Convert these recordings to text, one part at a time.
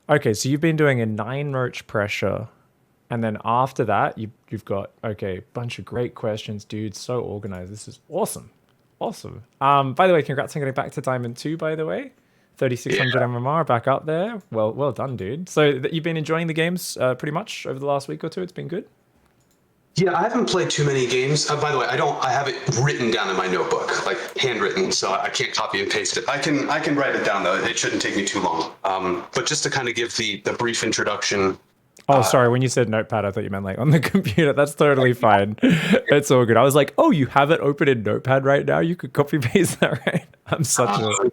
Okay, so you've been doing a 9 roach pressure, and then after that, you've got okay, bunch of great questions, dude. So organized. This is awesome, awesome. By the way, congrats on getting back to Diamond 2. By the way, Yeah. 3600 MMR back up there. Well done, dude. So you've been enjoying the games pretty much over the last week or two. It's been good. Yeah, I haven't played too many games. By the way, I have it written down in my notebook, like handwritten, so I can't copy and paste it. I can write it down though. It shouldn't take me too long. But just to kind of give the brief introduction. Oh, sorry. When you said notepad, I thought you meant like on the computer. That's totally fine. It's all good. I was like, oh, you have it open in notepad right now. You could copy paste that, right? I'm such an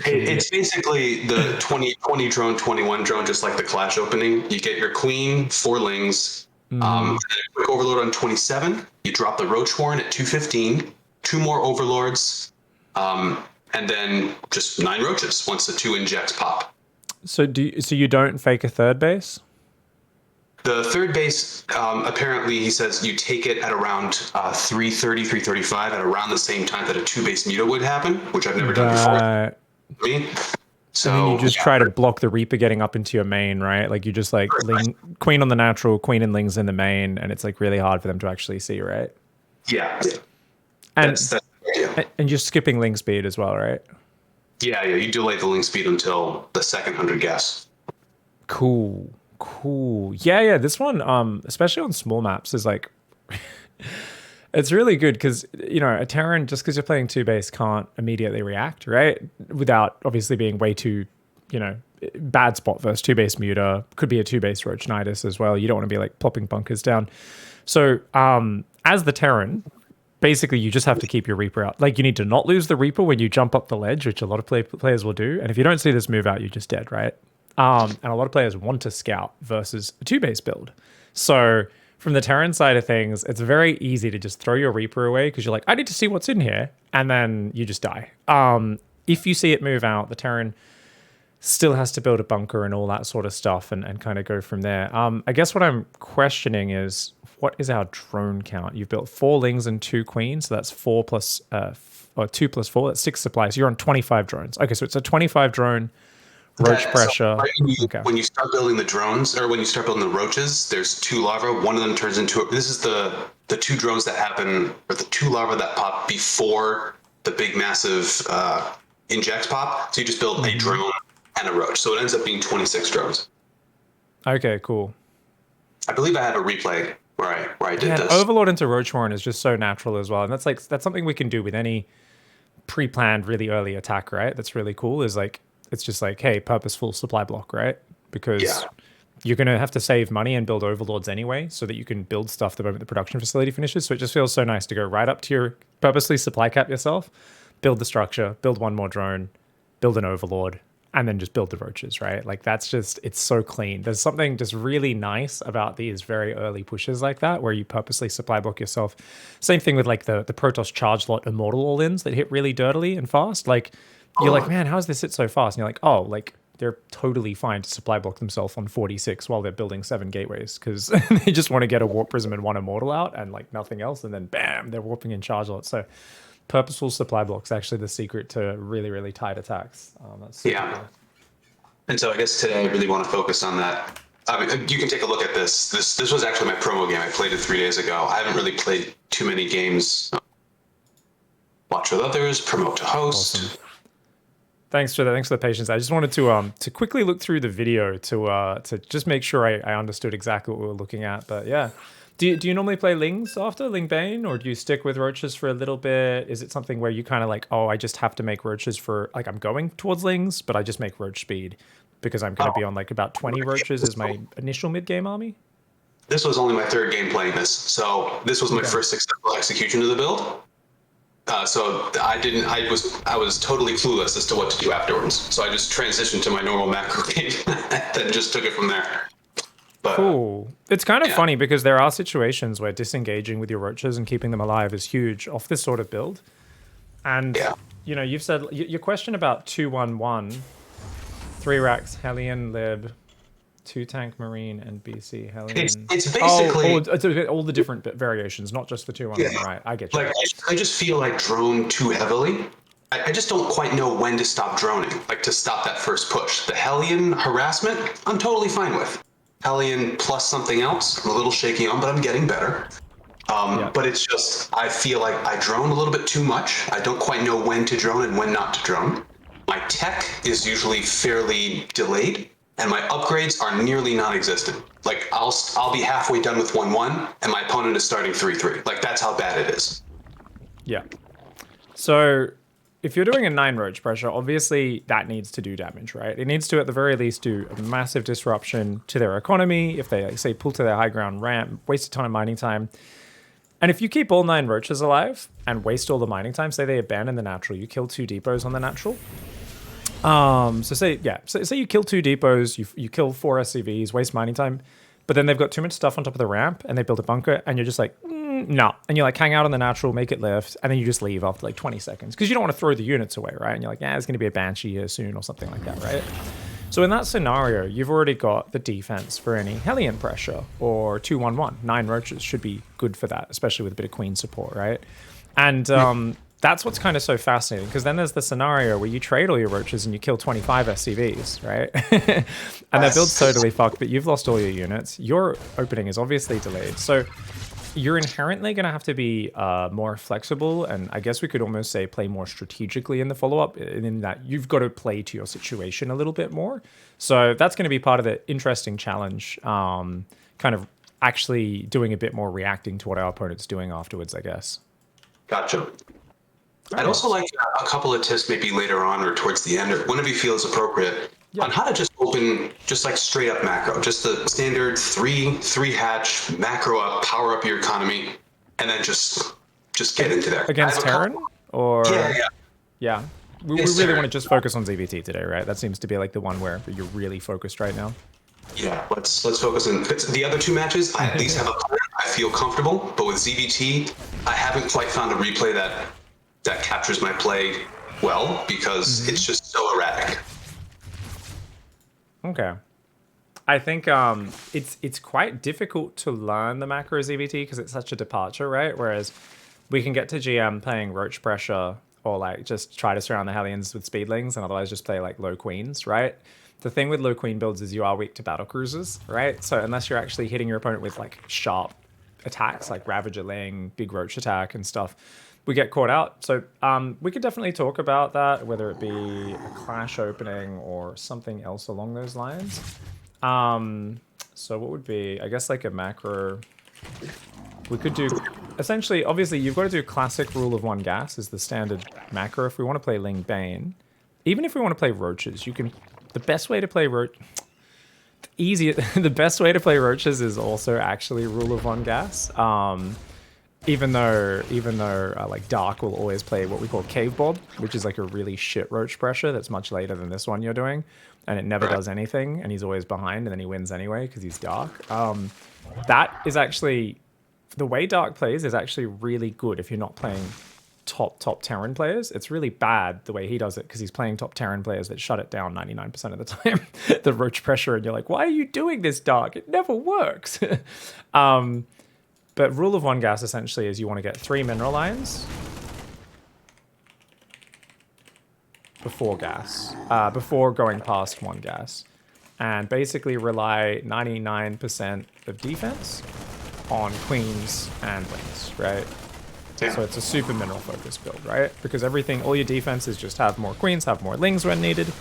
idiot. It's basically the 20 drone, 21 drone, just like the Clash opening. You get your queen, 4 lings, Mm-hmm. a quick overlord on 27. You drop the Roach Horn at 215, 2 more overlords, and then just 9 roaches once the 2 injects pop. So you don't fake a third base? The third base, apparently, he says you take it at around 330, 335, at around the same time that a 2 base muta would happen, which I've never done before. Right. Me. And then you So just yeah, try to block the Reaper getting up into your main, right? Like you just like queen on the natural, queen and lings in the main, and it's like really hard for them to actually see, right? yeah, And that's yeah. and you're skipping ling speed as well, right? Yeah. You delay the link speed until the second 100 guess. Cool. Cool. Yeah. This one, especially on small maps, is like it's really good because you know a Terran just because you're playing 2 base can't immediately react, right? Without obviously being way too, you know, bad spot versus 2 base muta. Could be a 2 base Roach Nidus as well. You don't want to be like plopping bunkers down. So as the Terran, basically you just have to keep your Reaper out. Like you need to not lose the Reaper when you jump up the ledge, which a lot of players will do. And if you don't see this move out, you're just dead, right? And a lot of players want to scout versus a 2 base build. So from the Terran side of things, it's very easy to just throw your Reaper away because you're like, I need to see what's in here, and then you just die. If you see it move out, the Terran still has to build a bunker and all that sort of stuff and kind of go from there. I guess what I'm questioning is what is our drone count? You've built 4 lings and 2 queens, so that's 4 plus or 2 plus 4, that's 6 supplies. You're on 25 drones. Okay, so it's a 25 drone roach So pressure. right Okay. when you start building the drones, or when you start building the roaches, there's 2 larvae. One of them turns into this is the 2 drones that happen, or the 2 larvae that pop before the big massive inject pop. So you just build a drone and a roach. So it ends up being 26 drones. Okay, cool. I believe I have a replay where I did Yeah, and this. Overlord into Roach Horn is just so natural as well. And that's something we can do with any pre-planned really early attack, right? That's really cool. Is like it's just like, hey, purposeful supply block, right? Because Yeah. you're gonna have to save money and build overlords anyway, so that you can build stuff the moment the production facility finishes. So it just feels so nice to go right up to your purposely supply cap yourself, build the structure, build 1 more drone, build an overlord, and then just build the roaches, right? Like that's just it's so clean. There's something just really nice about these very early pushes like that, where you purposely supply block yourself. Same thing with like the PROTOSS charge lot immortal all-ins that hit really dirtily and fast. Like you're like, man, how does this hit so fast? And you're like, oh, like they're totally fine to supply block themselves on 46 while they're building 7 gateways because they just want to get a warp prism and 1 immortal out and like nothing else, and then bam, they're warping in charge lot. So purposeful supply blocks actually the secret to really, really tight attacks. That's super Yeah. cool. And so I guess today I really want to focus on that. I mean, you can take a look at this. This was actually my promo game. I played it 3 days ago. I haven't really played too many games. Watch with others, promote to host. Awesome. Thanks for the patience. I just wanted to quickly look through the video to just make sure I understood exactly what we were looking at. But yeah, do you normally play lings after ling bane, or do you stick with roaches for a little bit? Is it something where you kind of like, oh, I just have to make roaches for like I'm going towards lings, but I just make roach speed because I'm going to be on like about 20 roaches as my initial mid game army? This was only my 3rd game playing this, so this was my first successful execution of the build. So I was totally clueless as to what to do afterwards. So I just transitioned to my normal macro game and then just took it from there. But Cool. It's kind of funny because there are situations where disengaging with your roaches and keeping them alive is huge off this sort of build. And, yeah, you know, you've said your question about 2-1-1, 3 racks, Hellion, Lib, 2 tank Marine, and BC Hellion. it's basically all the different variations, not just the 2-1-1, right? I get you. like I just feel like drone too heavily, I just don't quite know when to stop droning, like to stop that first push. The Hellion harassment, I'm totally fine with. Hellion plus something else, I'm a little shaky on, but I'm getting better. But it's just, I feel like I drone a little bit too much. I don't quite know when to drone and when not to drone. My tech is usually fairly delayed, and my upgrades are nearly non-existent. Like I'll be halfway done with 1-1, and my opponent is starting 3-3. Like that's how bad it is. Yeah. So if you're doing a 9 Roach pressure, obviously that needs to do damage, right? It needs to, at the very least, do a massive disruption to their economy. If they, like, say, pull to their high ground ramp, waste a ton of mining time. And if you keep all 9 Roaches alive and waste all the mining time, say they abandon the natural, you kill 2 depots on the natural. So say you kill 2 depots, you kill 4 SCVs, waste mining time, but then they've got too much stuff on top of the ramp and they build a bunker and you're just like, no. And you like hang out on the natural, make it lift, and then you just leave after like 20 seconds because you don't want to throw the units away, right? And you're like, yeah, there's going to be a Banshee here soon or something like that, right? So in that scenario, you've already got the defense for any Hellion pressure or 2-1-1. 9 Roaches should be good for that, especially with a bit of Queen support, right? And that's what's kind of so fascinating because then there's the scenario where you trade all your Roaches and you kill 25 SCVs, right? And their build's totally fucked, but you've lost all your units. Your opening is obviously delayed. So you're inherently going to have to be more flexible, and I guess we could almost say play more strategically in the follow-up, in that you've got to play to your situation a little bit more. So that's going to be part of the interesting challenge, kind of actually doing a bit more reacting to what our opponent's doing afterwards, I guess. Gotcha. I'd also like a couple of tips maybe later on or towards the end or whenever you feel is appropriate on how to just open just like straight up macro, just the standard three hatch macro up, power up your economy, and then just get into there. Against TERRAN? Or yeah. We really want to just focus on ZvT today, right? That seems to be like the one where you're really focused right now. Yeah, let's focus on the other 2 matches. I at least have a plan. I feel comfortable, but with ZvT, I haven't quite found a replay that captures my play well because it's just so erratic. Okay. I think it's quite difficult to learn the macro ZvT because it's such a departure, right? Whereas we can get to GM playing Roach pressure or like just try to surround the Hellions with speedlings and otherwise just play like low queens, right? The thing with low queen builds is you are weak to battle cruisers, right? So unless you're actually hitting your opponent with like sharp attacks like Ravager Ling, big Roach attack and stuff, we get caught out. So we could definitely talk about that, whether it be a clash opening or something else along those lines. So what would be, I guess like a macro, we could do, essentially, obviously you've got to do classic rule of 1 gas is the standard macro if we want to play Ling Bane. Even if we want to play Roaches, you can, the best way to play Roach, the best way to play Roaches is also actually rule of 1 gas. Even though like Dark will always play what we call Cave Bob, which is like a really shit Roach pressure that's much later than this one you're doing, and it never does anything, and he's always behind, and then he wins anyway because he's Dark. That is actually, the way Dark plays is actually really good if you're not playing top TERRAN players. It's really bad the way he does it because he's playing top TERRAN players that shut it down 99% of the time, the Roach pressure, and you're like, why are you doing this, Dark? It never works. But rule of 1 gas essentially is you want to get 3 mineral lines before gas, before going past 1 gas, and basically rely 99% of defense on queens and lings, right? Yeah. So it's a super mineral focused build, right? Because everything, all your defense is just have more queens, have more lings when needed,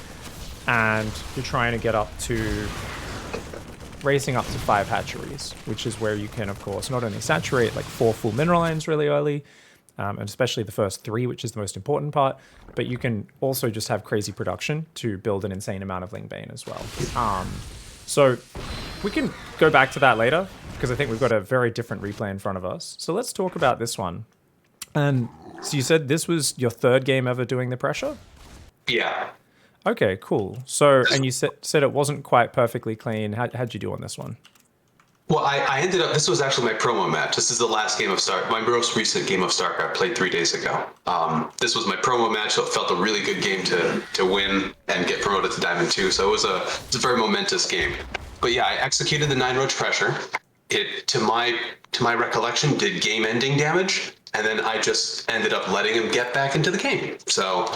and you're trying to get up to racing up to 5 hatcheries, which is where you can, of course, not only saturate like 4 full mineral lines really early, and especially the first 3, which is the most important part, but you can also just have crazy production to build an insane amount of Ling Bane as well. So we can go back to that later, because I think we've got a very different replay in front of us. So let's talk about this one. And so you said this was your 3rd game ever doing the pressure? Yeah. Okay, cool. So, and you said it wasn't quite perfectly clean. How'd you do on this one? Well, I ended up, this was actually my promo match. This is the last game of my most recent game of StarCraft played 3 days ago. This was my promo match, so it felt a really good game to win and get promoted to Diamond 2. So it was a very momentous game. But yeah, I executed the 9 Roach pressure. It, to my recollection, did game-ending damage, and then I just ended up letting him get back into the game. So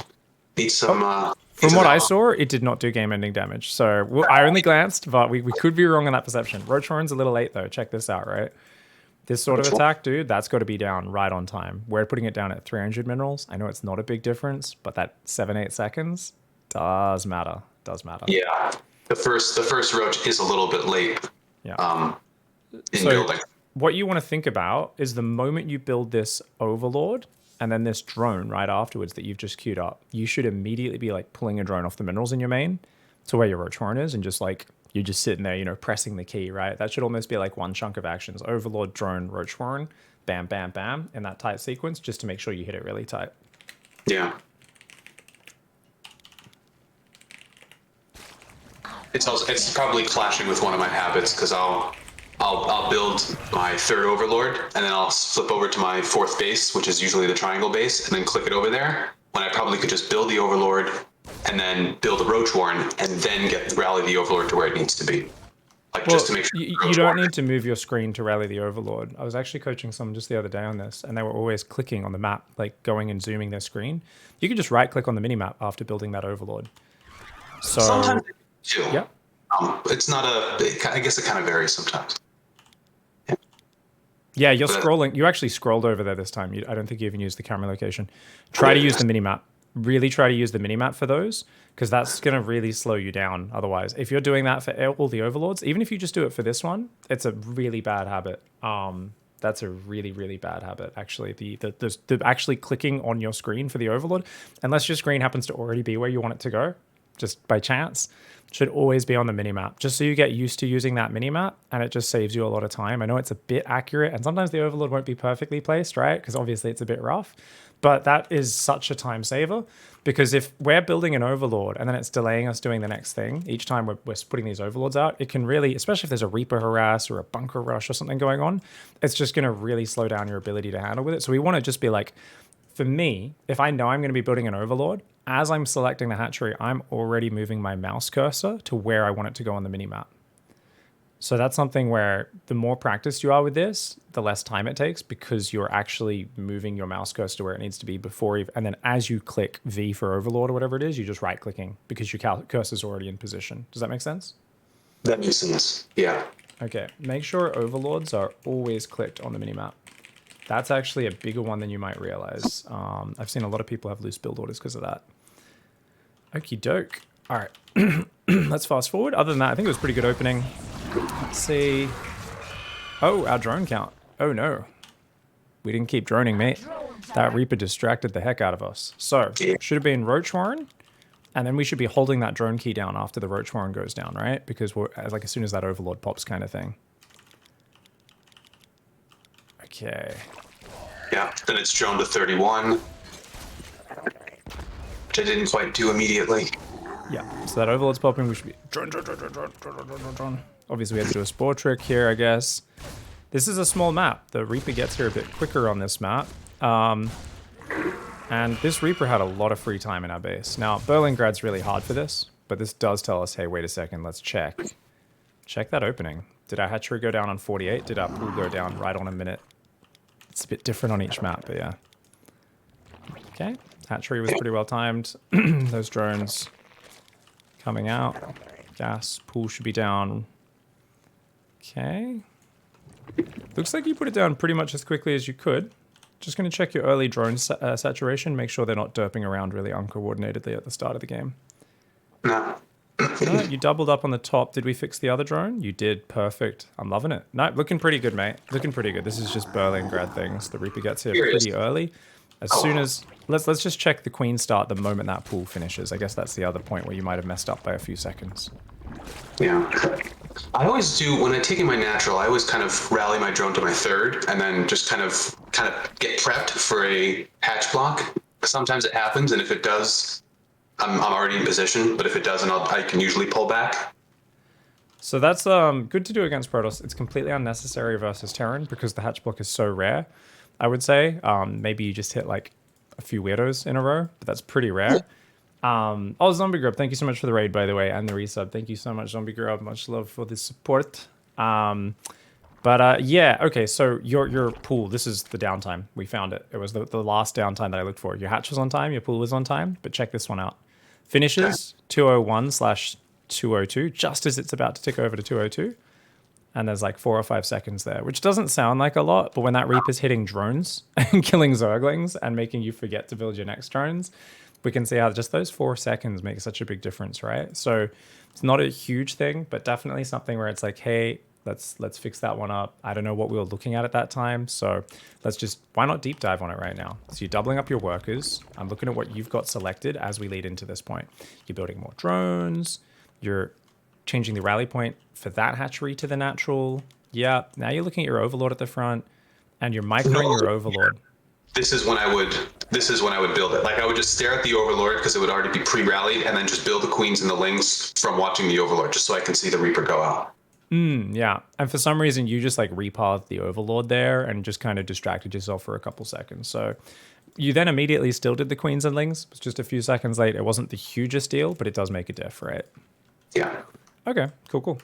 Need some. From what I saw, it did not do game-ending damage. So I only glanced, but we could be wrong on that perception. Roach Horn's a little late, though. Check this out, right? This sort of attack, dude, that's got to be down right on time. We're putting it down at 300 minerals. I know it's not a big difference, but that 7-8 seconds does matter. Does matter. Yeah. The first Roach is a little bit late. Yeah. In building. What you want to think about is the moment you build this Overlord and then this drone right afterwards that you've just queued up, you should immediately be like pulling a drone off the minerals in your main to where your Roach Horn is and just like, you're just sitting there, you know, pressing the key, right? That should almost be like one chunk of actions. Overlord, drone, Roach Horn, bam, bam, bam, in that tight sequence, just to make sure you hit it really tight. Yeah. It's probably clashing with one of my habits because I'll build my third Overlord and then I'll flip over to my fourth base, which is usually the triangle base, and then click it over there. When I probably could just build the Overlord and then build a Roach Warren and then rally the Overlord to where it needs to be. Like, well, just to make sure. You don't need to move your screen to rally the Overlord. I was actually coaching someone just the other day on this, and they were always clicking on the map, like going and zooming their screen. You can just right click on the minimap after building that Overlord. So sometimes too. Yeah. It's not I guess it kind of varies sometimes. Yeah, you're scrolling. You actually scrolled over there this time. I don't think you even used the camera location. Try to use the minimap. Really try to use the minimap for those, because that's going to really slow you down otherwise. If you're doing that for all the Overlords, even if you just do it for this one, it's a really bad habit. That's a really, really bad habit, actually. The actually clicking on your screen for the Overlord, unless your screen happens to already be where you want it to go, just by chance, should always be on the minimap, just so you get used to using that minimap, and it just saves you a lot of time. I know it's a bit accurate, and sometimes the Overlord won't be perfectly placed, right? Because obviously it's a bit rough, but that is such a time saver, because if we're building an Overlord and then it's delaying us doing the next thing, each time we're putting these Overlords out, it can really, especially if there's a Reaper harass or a bunker rush or something going on, it's just going to really slow down your ability to handle with it. So we want to just be like, for me, if I know I'm going to be building an Overlord, as I'm selecting the hatchery, I'm already moving my mouse cursor to where I want it to go on the minimap. So that's something where the more practiced you are with this, the less time it takes, because you're actually moving your mouse cursor to where it needs to be before and then as you click V for Overlord or whatever it is, you're just right clicking because your cursor's already in position. Does that make sense? That makes sense. Yeah. Okay. Make sure Overlords are always clicked on the minimap. That's actually a bigger one than you might realize. I've seen a lot of people have loose build orders because of that. Okie doke. All right. Let's fast forward. Other than that, I think it was a pretty good opening. Let's see. Oh, our drone count. Oh, no. We didn't keep droning, mate. That Reaper distracted the heck out of us. So, should have been Roach Warren. And then we should be holding that drone key down after the Roach Warren goes down, right? Because we're like as soon as that Overlord pops kind of thing. Okay. Yeah, then it's drone to 31. Which I didn't quite do immediately. Yeah, so that Overlord's popping, we should be drone. Obviously we had to do a spore trick here, I guess. This is a small map. The Reaper gets here a bit quicker on this map. And this Reaper had a lot of free time in our base. Now, Berlingrad's really hard for this, but this does tell us, hey, wait a second, let's check. Check that opening. Did our hatchery go down on 48? Did our pool go down right on a minute? It's a bit different on each map, but yeah. Okay, hatchery was pretty well timed. Those drones coming out. Gas pool should be down. Okay. Looks like you put it down pretty much as quickly as you could. Just going to check your early drone saturation. Make sure they're not derping around really uncoordinatedly at the start of the game. No. No, you doubled up on the top. Did we fix the other drone? You did. Perfect. I'm loving it. No, looking pretty good, mate. Looking pretty good. This is just Berlingrad things. The Reaper gets here pretty early. As soon as... Let's just check the Queen start the moment that pool finishes. I guess that's the other point where you might have messed up by a few seconds. Yeah. I always do, when I'm taking my natural, I always kind of rally my drone to my third and then just kind of get prepped for a hatch block. Sometimes it happens, and if it does, I'm already in position, but if it doesn't, I can usually pull back. So that's good to do against PROTOSS. It's completely unnecessary versus TERRAN because the hatch block is so rare, I would say. Maybe you just hit like a few weirdos in a row, but that's pretty rare. Oh, Zombie Grub, thank you so much for the raid, by the way, and the resub. Thank you so much, Zombie Grub. Much love for the support. But But yeah, okay, so your pool, this is the downtime. We found it. It was the last downtime that I looked for. Your hatch was on time, your pool was on time, but check this one out. Finishes 201/202, just as it's about to tick over to 202. And there's like 4 or 5 seconds there, which doesn't sound like a lot, but when that Reaper's hitting drones and killing Zerglings and making you forget to build your next drones, we can see how just those 4 seconds make such a big difference, right? So it's not a huge thing, but definitely something where it's like, hey, let's fix that one up. I don't know what we were looking at that time, so why not deep dive on it right now? So you're doubling up your workers. I'm looking at what you've got selected as we lead into this point. You're building more drones. You're changing the rally point for that hatchery to the natural. Yeah, now you're looking at your overlord at the front, and you're microing your overlord. This is when I would build it. Like I would just stare at the overlord because it would already be pre-rallied, and then just build the queens and the lings from watching the overlord, just so I can see the Reaper go out. Yeah, and for some reason you just like repathed the overlord there and just kind of distracted yourself for a couple seconds. So you then immediately still did the queens and lings. It was just a few seconds late. It wasn't the hugest deal, but it does make a diff, right? Yeah. Okay, cool.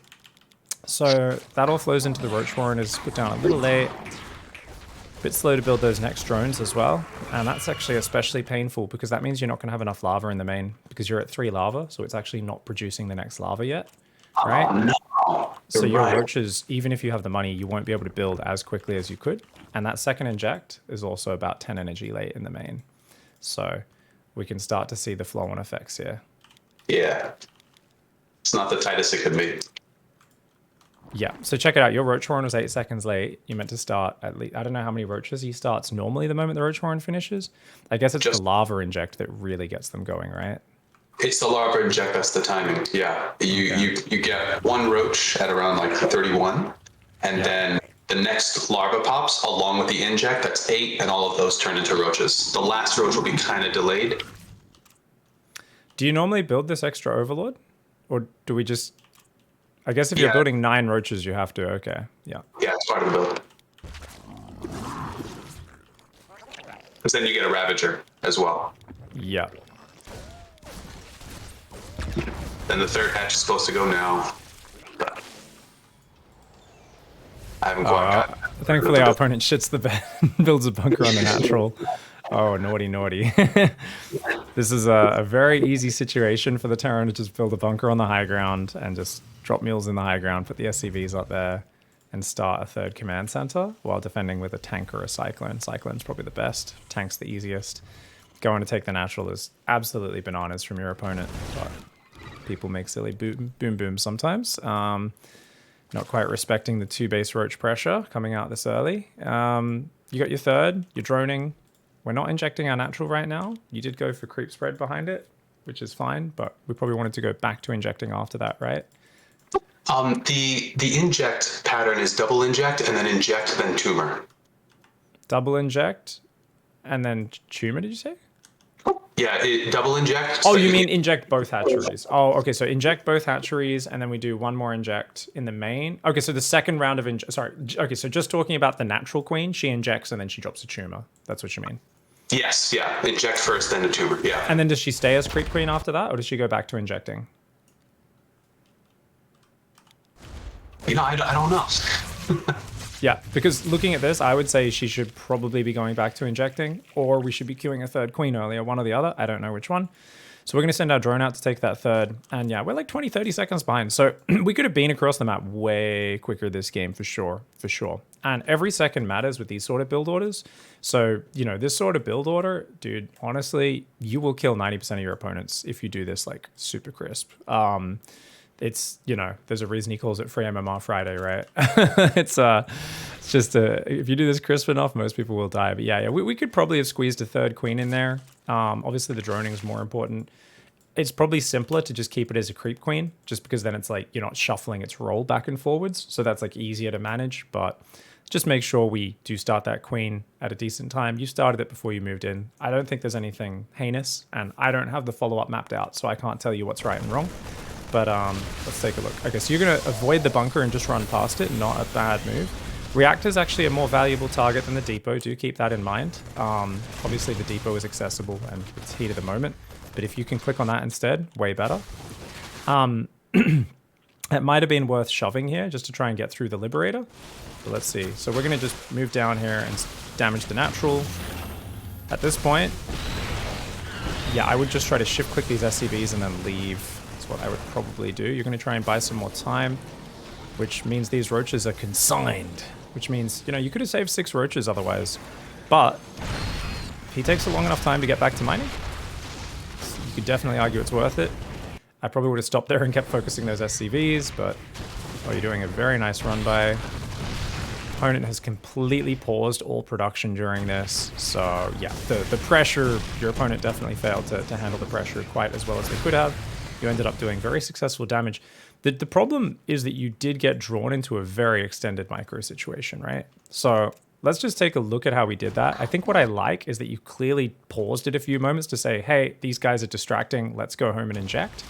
So that all flows into the Roach Warren, is put down a little late. Bit slow to build those next drones as well. And that's actually especially painful because that means you're not going to have enough lava in the main because you're at 3 lava. So it's actually not producing the next lava yet, right? Oh, no. So your roaches, even if you have the money, you won't be able to build as quickly as you could. And that second inject is also about 10 energy late in the main. So we can start to see the flow-on effects here. Yeah. It's not the tightest it could be. Yeah, so check it out. Your Roach Warren was 8 seconds late. You meant to start at least, I don't know how many roaches he starts normally the moment the Roach Warren finishes. I guess it's just the lava inject that really gets them going, right? It's the lava inject, that's the timing. Yeah. You get 1 roach at around like 31, and then the next larva pops along with the inject, that's 8, and all of those turn into roaches. The last roach will be kind of delayed. Do you normally build this extra overlord? Or do we just... I guess if you're building 9 roaches, you have to. Okay, yeah. Yeah, it's part of the build. Because then you get a Ravager as well. Yeah. Then the 3rd hatch is supposed to go now. But I haven't quite got it. Thankfully, our opponent shits the bed and builds a bunker on the natural. Oh, naughty. This is a very easy situation for the TERRAN to just build a bunker on the high ground and just drop mules in the high ground, put the SCVs up there, and start a 3rd command center while defending with a tank or a cyclone. Cyclone's probably the best. Tank's the easiest. Going to take the natural is absolutely bananas from your opponent, but people make silly boom sometimes. Not quite respecting the 2 base roach pressure coming out this early. You got your 3rd, you're droning. We're not injecting our natural right now. You did go for creep spread behind it, which is fine, but we probably wanted to go back to injecting after that, right? The inject pattern is double inject and then inject, then tumor. Double inject and then tumor, did you say? Yeah, double inject. Oh, you mean inject both hatcheries. Oh, okay, so inject both hatcheries and then we do 1 more inject in the main. Okay, so the second round of okay, so just talking about the natural queen, she injects and then she drops a tumor. That's what you mean? Yes, yeah. Inject first, then a tumor, yeah. And then does she stay as creep queen after that, or does she go back to injecting? You know, I don't know. Yeah, because looking at this, I would say she should probably be going back to injecting, or we should be queuing a 3rd queen earlier, one or the other. I don't know which one. So we're going to send our drone out to take that 3rd. And yeah, we're like 20, 30 seconds behind. So we could have been across the map way quicker this game for sure. And every second matters with these sort of build orders. So, you know, this sort of build order, dude, honestly, you will kill 90% of your opponents if you do this like super crisp. It's, you know, there's a reason he calls it free MMR Friday, right? It's just if you do this crisp enough, most people will die. But yeah, we could probably have squeezed a 3rd queen in there. Obviously the droning is more important. It's probably simpler to just keep it as a creep queen, just because then it's like you're not shuffling its role back and forwards. So that's like easier to manage, but just make sure we do start that queen at a decent time. You started it before you moved in. I don't think there's anything heinous, and I don't have the follow-up mapped out, so I can't tell you what's right and wrong. But let's take a look. Okay, so you're going to avoid the bunker and just run past it. Not a bad move. Reactor's actually a more valuable target than the depot. Do keep that in mind. Obviously, the depot is accessible and it's heat of the moment. But if you can click on that instead, way better. It might have been worth shoving here just to try and get through the Liberator. But let's see. So we're going to just move down here and damage the natural. At this point, yeah, I would just try to shift click these SCVs and then leave. That's what I would probably do. You're going to try and buy some more time, which means these roaches are consigned, which means, you know, you could have saved 6 roaches otherwise. But if he takes a long enough time to get back to mining, you could definitely argue it's worth it. I probably would have stopped there and kept focusing those SCVs, but oh, you're doing a very nice run by. Opponent has completely paused all production during this, so yeah, the pressure, your opponent definitely failed to handle the pressure quite as well as they could have. You ended up doing very successful damage. The problem is that you did get drawn into a very extended micro situation, right? So let's just take a look at how we did that. I think what I like is that you clearly paused it a few moments to say, hey, these guys are distracting, let's go home and inject.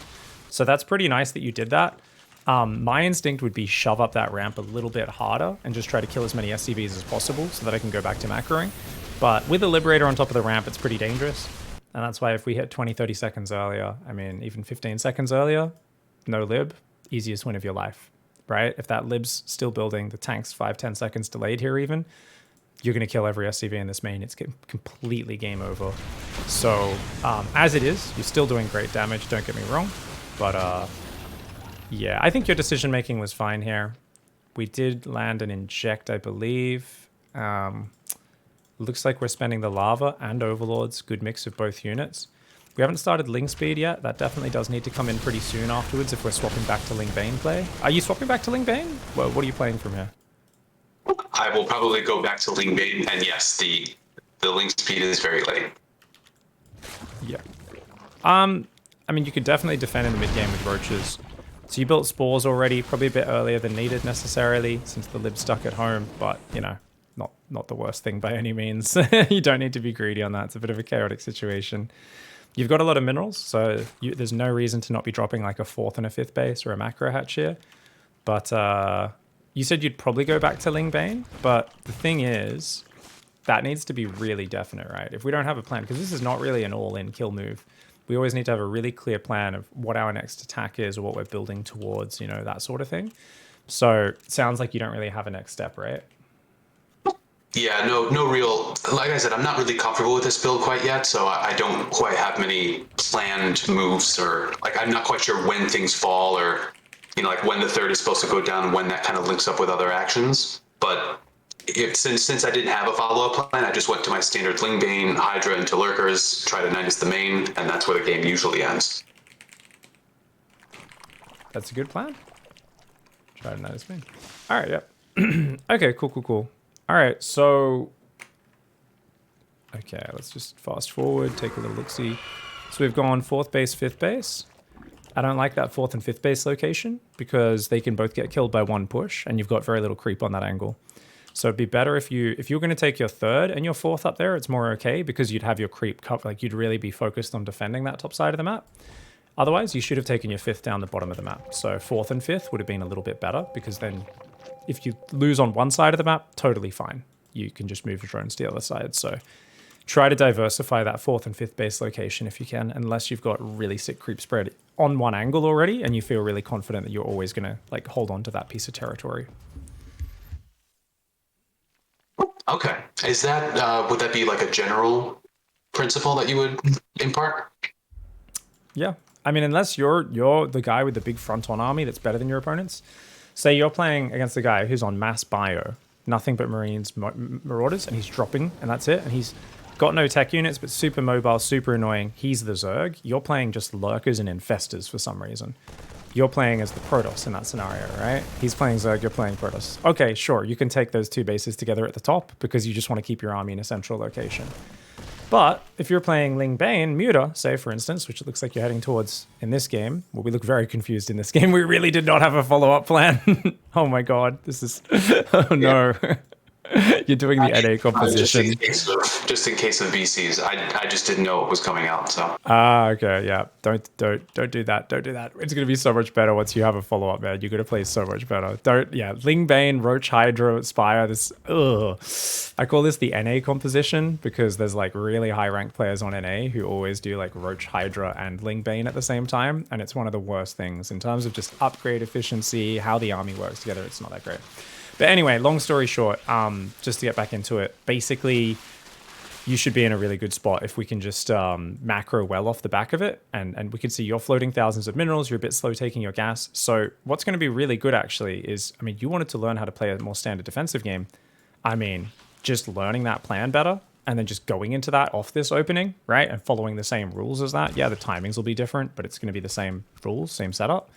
So that's pretty nice that you did that. My instinct would be shove up that ramp a little bit harder and just try to kill as many SCVs as possible so that I can go back to macroing. But with the Liberator on top of the ramp, it's pretty dangerous. And that's why if we hit 20, 30 seconds earlier, I mean, even 15 seconds earlier, no lib, easiest win of your life, right? If that lib's still building, the tank's 5, 10 seconds delayed here even, you're going to kill every SCV in this main. It's completely game over. So as it is, you're still doing great damage, don't get me wrong. But yeah, I think your decision making was fine here. We did land an inject, I believe. Looks like we're spending the lava and overlords. Good mix of both units. We haven't started Ling Speed yet. That definitely does need to come in pretty soon afterwards if we're swapping back to Ling Bane play. Are you swapping back to Ling Bane? Well, what are you playing from here? I will probably go back to Ling Bane, and yes, the Ling Speed is very late. Yeah. I mean, you could definitely defend in the mid game with roaches. So you built spores already, probably a bit earlier than needed necessarily, since the lib's stuck at home, but, you know, not the worst thing by any means. You don't need to be greedy on that. It's a bit of a chaotic situation. You've got a lot of minerals, so there's no reason to not be dropping like a 4th and a 5th base or a macro hatch here. But you said you'd probably go back to Ling Bane, but the thing is, that needs to be really definite, right? If we don't have a plan, because this is not really an all-in kill move, we always need to have a really clear plan of what our next attack is or what we're building towards, you know, that sort of thing. So it sounds like you don't really have a next step, right? Yeah, no real, like I said, I'm not really comfortable with this build quite yet, so I don't quite have many planned moves, or like I'm not quite sure when things fall, or, you know, like when the third is supposed to go down, when that kind of links up with other actions. But since I didn't have a follow-up plan, I just went to my standard Ling Bane, Hydra into Lurkers, try to Nidus the main, and that's where the game usually ends. That's a good plan. Try to Nidus main. All right, yeah. Okay, cool. All right, so... Okay, let's just fast forward, take a little look-see. So we've gone 4th base, 5th base. I don't like that 4th and 5th base location because they can both get killed by one push, and you've got very little creep on that angle. So it'd be better if you're going to take your 3rd and your 4th up there, it's more okay because you'd have your creep cover, like you'd really be focused on defending that top side of the map. Otherwise, you should have taken your 5th down the bottom of the map. So 4th and 5th would have been a little bit better because then if you lose on one side of the map, totally fine. You can just move your drones to the other side. So try to diversify that 4th and 5th base location if you can, unless you've got really sick creep spread on one angle already and you feel really confident that you're always going to like hold on to that piece of territory. Okay. Is that, would that be like a general principle that you would impart? Yeah. I mean, unless you're the guy with the big front-on army that's better than your opponents. Say you're playing against the guy who's on mass bio, nothing but Marines, Marauders, and he's dropping, and that's it. And he's got no tech units, but super mobile, super annoying. He's the Zerg. You're playing just Lurkers and Infestors for some reason. You're playing as the PROTOSS in that scenario, right? He's playing Zerg, you're playing PROTOSS. Okay, sure, you can take those two bases together at the top because you just want to keep your army in a central location. But if you're playing Ling Bane, Muta, say for instance, which it looks like you're heading towards in this game, well, we look very confused in this game. We really did not have a follow-up plan. Oh my god, this is... Oh no. You're doing the NA composition. Just in case of VCs, I just didn't know it was coming out. So Ah, okay, yeah. Don't do that. Don't do that. It's gonna be so much better once you have a follow up, man. You're gonna play so much better. Don't, yeah. Lingbane, Roach, Hydra, Spire. This, ugh. I call this the NA composition because there's like really high ranked players on NA who always do like Roach, Hydra, and Lingbane at the same time, and it's one of the worst things in terms of just upgrade efficiency, how the army works together. It's not that great. But anyway, long story short, just to get back into it, basically, you should be in a really good spot if we can just macro well off the back of it. And we can see you're floating thousands of minerals. You're a bit slow taking your gas. So what's going to be really good, actually, is, I mean, you wanted to learn how to play a more standard defensive game. I mean, just learning that plan better and then just going into that off this opening, right? And following the same rules as that. Yeah, the timings will be different, but it's going to be the same rules, same setup.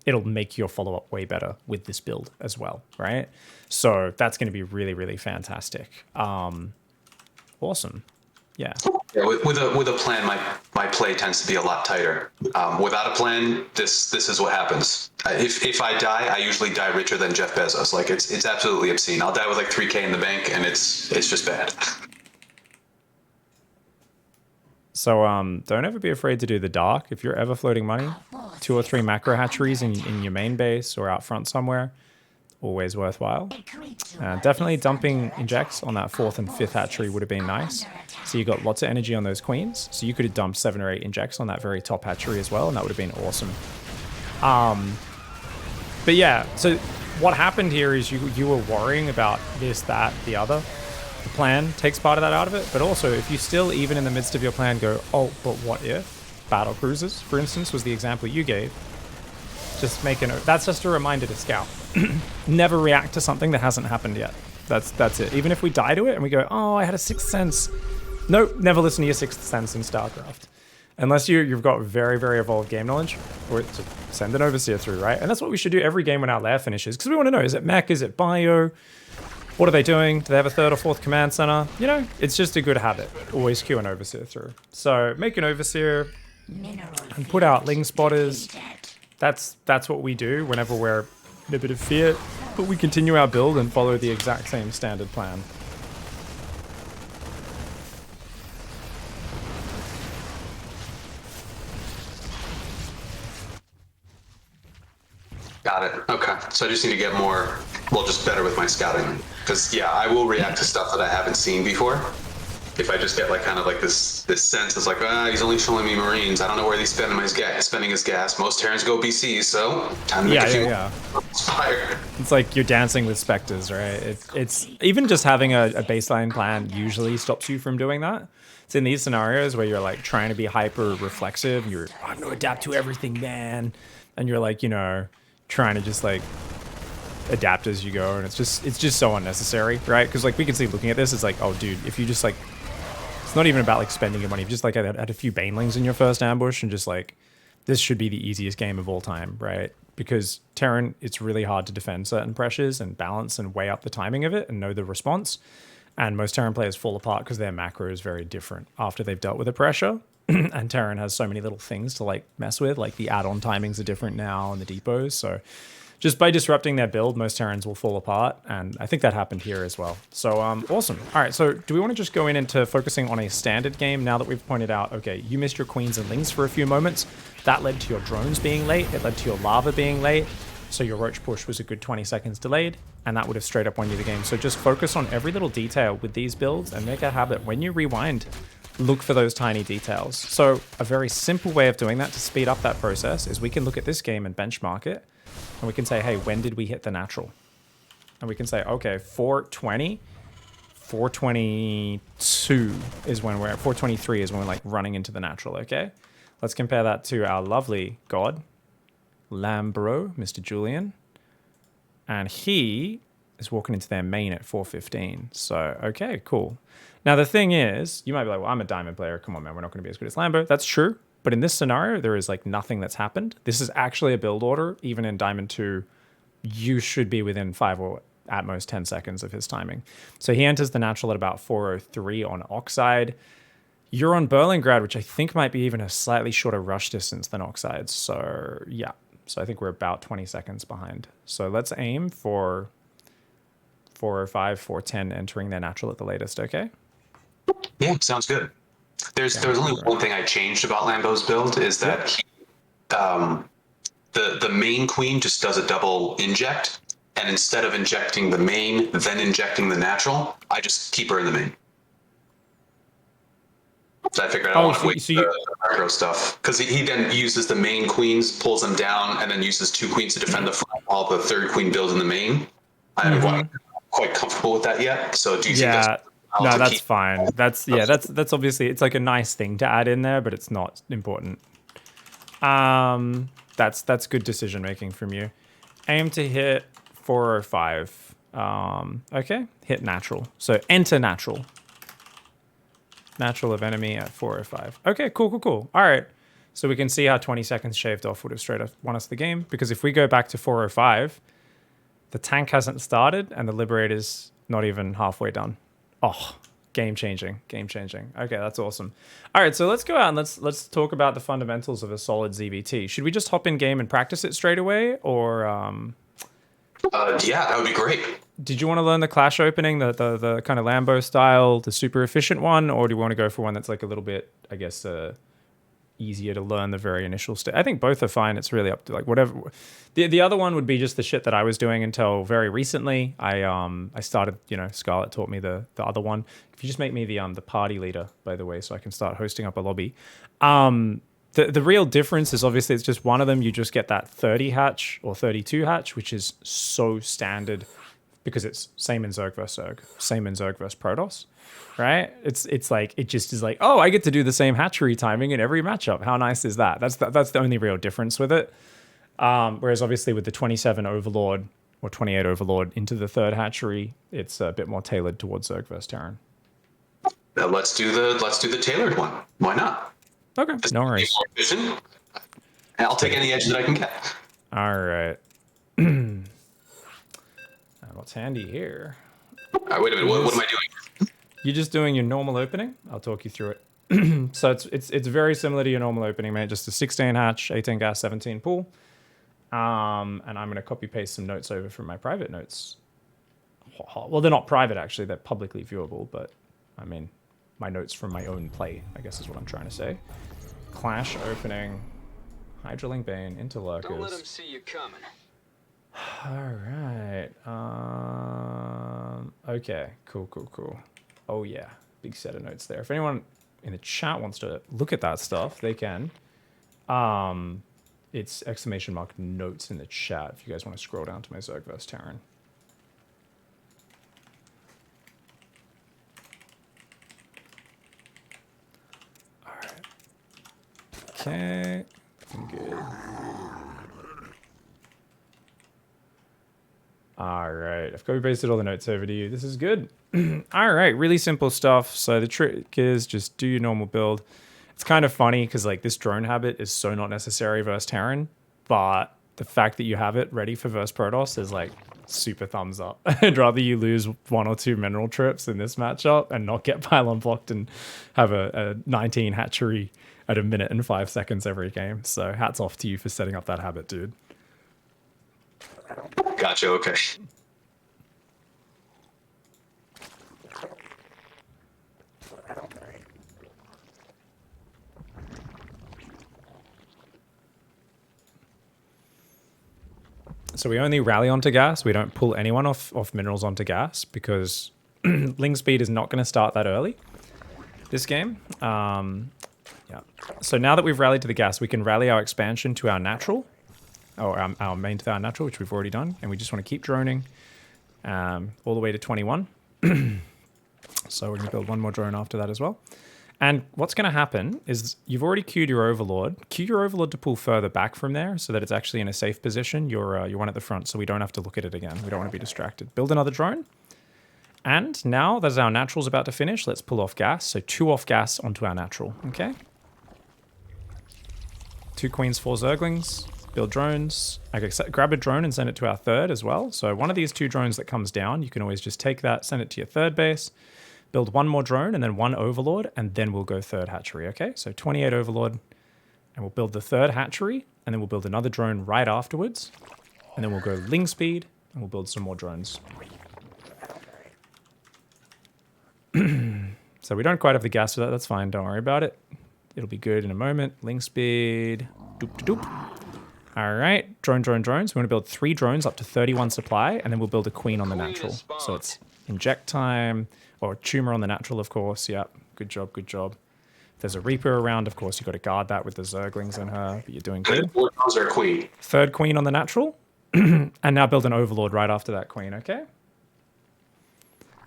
It'll make your follow-up way better with this build as well, right? So that's going to be really, really fantastic. Awesome. Yeah. Yeah, with a plan, my play tends to be a lot tighter. Without a plan, this is what happens. If I die, I usually die richer than Jeff Bezos. Like it's absolutely obscene. I'll die with like 3K in the bank, and it's just bad. So don't ever be afraid to do the dark. If you're ever floating money, 2 or 3 macro hatcheries in your main base or out front somewhere, always worthwhile. Definitely dumping injects on that 4th and 5th hatchery would have been nice. So you got lots of energy on those queens. So you could have dumped 7 or 8 injects on that very top hatchery as well, and that would have been awesome. But yeah, so what happened here is you were worrying about this, that, the other. The plan takes part of that out of it, but also if you still, even in the midst of your plan, go, oh, but what if? Battle cruisers, for instance, was the example you gave. Just make a note. That's just a reminder to scout. Never react to something that hasn't happened yet. That's it. Even if we die to it and we go, oh, I had a 6th sense. Nope, never listen to your 6th sense in StarCraft. Unless you've got very, very evolved game knowledge, or to send an overseer through, right? And that's what we should do every game when our lair finishes, because we want to know, is it mech, is it bio? What are they doing? Do they have a 3rd or 4th command center? You know, it's just a good habit. Always queue an overseer through. So make an overseer and put out ling spotters. That's what we do whenever we're in a bit of fear. But we continue our build and follow the exact same standard plan. Got it. Okay. So I just need to get more, well, just better with my scouting. Because, yeah, I will react to stuff that I haven't seen before. If I just get like kind of like this sense, it's like, he's only showing me Marines. I don't know where he's spending his gas. Most Terrans go BC, so time to make a few Inspire. It's like you're dancing with specters, right? It's even just having a baseline plan usually stops you from doing that. It's in these scenarios where you're like trying to be hyper reflexive. I'm going to adapt to everything, man. And you're like, you know, trying to just like adapt as you go, and it's just so unnecessary, right? Because like we can see looking at this, it's like, oh dude, if you just like, it's not even about like spending your money. If you just like had a few banelings in your first ambush and just like, this should be the easiest game of all time, right? Because TERRAN, it's really hard to defend certain pressures and balance and weigh up the timing of it and know the response. And most TERRAN players fall apart because their macro is very different after they've dealt with a pressure. And TERRAN has so many little things to like mess with, like the add-on timings are different now and the depots. So just by disrupting their build, most Terrans will fall apart, and I think that happened here as well. So awesome. All right, so do we want to just go into focusing on a standard game now that we've pointed out, okay, you missed your queens and lings for a few moments. That led to your drones being late. It led to your lava being late. So your roach push was a good 20 seconds delayed, and that would have straight up won you the game. So just focus on every little detail with these builds and make a habit. When you rewind, look for those tiny details. So a very simple way of doing that to speed up that process is we can look at this game and benchmark it. And we can say, hey, when did we hit the natural? And we can say, okay, 420, 422 is when we're at 423 is when we're like running into the natural, okay? Let's compare that to our lovely god, Lambo, Mr. Julian. And he is walking into their main at 415. So, okay, cool. Now, the thing is, you might be like, well, I'm a diamond player. Come on, man, we're not going to be as good as Lambo. That's true. But in this scenario, there is like nothing that's happened. This is actually a build order. Even in Diamond 2, you should be within 5 or at most 10 seconds of his timing. So he enters the natural at about 403 on Oxide. You're on Berlingrad, which I think might be even a slightly shorter rush distance than Oxide. So yeah, so I think we're about 20 seconds behind. So let's aim for 405, 410, entering their natural at the latest, okay? Yeah, sounds good. There's only one thing I changed about Lambo's build is that he, the main queen just does a double inject, and instead of injecting the main, then injecting the natural, I just keep her in the main. So I figured I don't want to wait the macro stuff, because he then uses the main queens, pulls them down, and then uses 2 queens to defend the front while the 3rd queen builds in the main. I'm not quite comfortable with that yet. So do you think that's no, that's fine. That's obviously, it's like a nice thing to add in there, but it's not important. That's good decision making from you. Aim to hit 405. Okay, hit natural. So enter natural. Natural of enemy at 405. Okay, cool. All right. So we can see how 20 seconds shaved off would have straight up won us the game. Because if we go back to 405, the tank hasn't started and the Liberator's not even halfway done. Oh, game changing. Okay, that's awesome. All right, so let's go out and let's talk about the fundamentals of a solid ZvT. Should we just hop in game and practice it straight away, or yeah, that would be great. Did you want to learn the Clash opening, the kind of Lambo style, the super efficient one, or do you want to go for one that's like a little bit, I guess, easier to learn the very initial state? I think both are fine. It's really up to like whatever. The other one would be just the shit that I was doing until very recently. I started, Scarlett taught me the other one. If you just make me the party leader, by the way, so I can start hosting up a lobby. The real difference is obviously it's just one of them. You just get that 30 hatch or 32 hatch, which is so standard because it's same in Zerg vs Zerg, same in Zerg vs Protoss, right? It's like, it just is like, oh, I get to do the same hatchery timing in every matchup. How nice is that? That's the only real difference with it. Whereas obviously with the 27 Overlord or 28 Overlord into the 3rd hatchery, it's a bit more tailored towards Zerg vs TERRAN. Let's do the tailored one. Why not? Okay, no worries. I'll take any edge that I can get. All right. What's handy here? Wait a minute. What am I doing? You're just doing your normal opening. I'll talk you through it. So it's very similar to your normal opening, mate. Just a 16 hatch, 18 gas, 17 pool. And I'm going to copy paste some notes over from my private notes. Well, they're not private, actually. They're publicly viewable, but I mean, my notes from my own play, I guess is what I'm trying to say. Clash opening, Hydraling Bane, Interlurkers. Don't let them see you coming. All right. Okay, cool. Oh yeah, big set of notes there. If anyone in the chat wants to look at that stuff, they can. It's ! notes in the chat if you guys want to scroll down to my Zerg vs TERRAN. All right. Okay, good. All right, I've copy pasted all the notes over to you. This is good. All right, really simple stuff. So the trick is just do your normal build. It's kind of funny because like this drone habit is so not necessary versus TERRAN, but the fact that you have it ready for versus Protoss is like super thumbs up. I'd rather you lose 1 or 2 mineral trips in this matchup and not get pylon blocked and have a 19 hatchery at 1 minute and 5 seconds every game. So hats off to you for setting up that habit, dude. Gotcha, okay. So we only rally onto gas. We don't pull anyone off minerals onto gas because Ling speed is not going to start that early this game. Yeah. So now that we've rallied to the gas, we can rally our expansion to our natural, or our main to our natural, which we've already done. And we just want to keep droning all the way to 21. So we're going to build 1 more drone after that as well. And what's going to happen is you've already queued your Overlord. Queue your Overlord to pull further back from there so that it's actually in a safe position. You're one at the front, so we don't have to look at it again. We don't want to be distracted. Build another drone. And now that our natural's about to finish, let's pull off gas. So 2 off gas onto our natural, okay? 2 queens, 4 zerglings. Build drones. Okay, so grab a drone and send it to our 3rd as well. So one of these 2 drones that comes down, you can always just take that, send it to your 3rd base. Build 1 more drone and then 1 Overlord, and then we'll go 3rd hatchery, okay? So 28 Overlord, and we'll build the 3rd hatchery, and then we'll build another drone right afterwards, and then we'll go Ling speed, and we'll build some more drones. So we don't quite have the gas for that. That's fine. Don't worry about it. It'll be good in a moment. Link speed. Doop de doop. All right. Drones. We want to build 3 drones up to 31 supply, and then we'll build a queen on the natural. So it's inject time, or tumor on the natural, of course. Yep. Good job. If there's a Reaper around, of course, you've got to guard that with the Zerglings in her, but you're doing good. 4 drones are queen. 3rd queen on the natural, and now build an Overlord right after that queen, okay?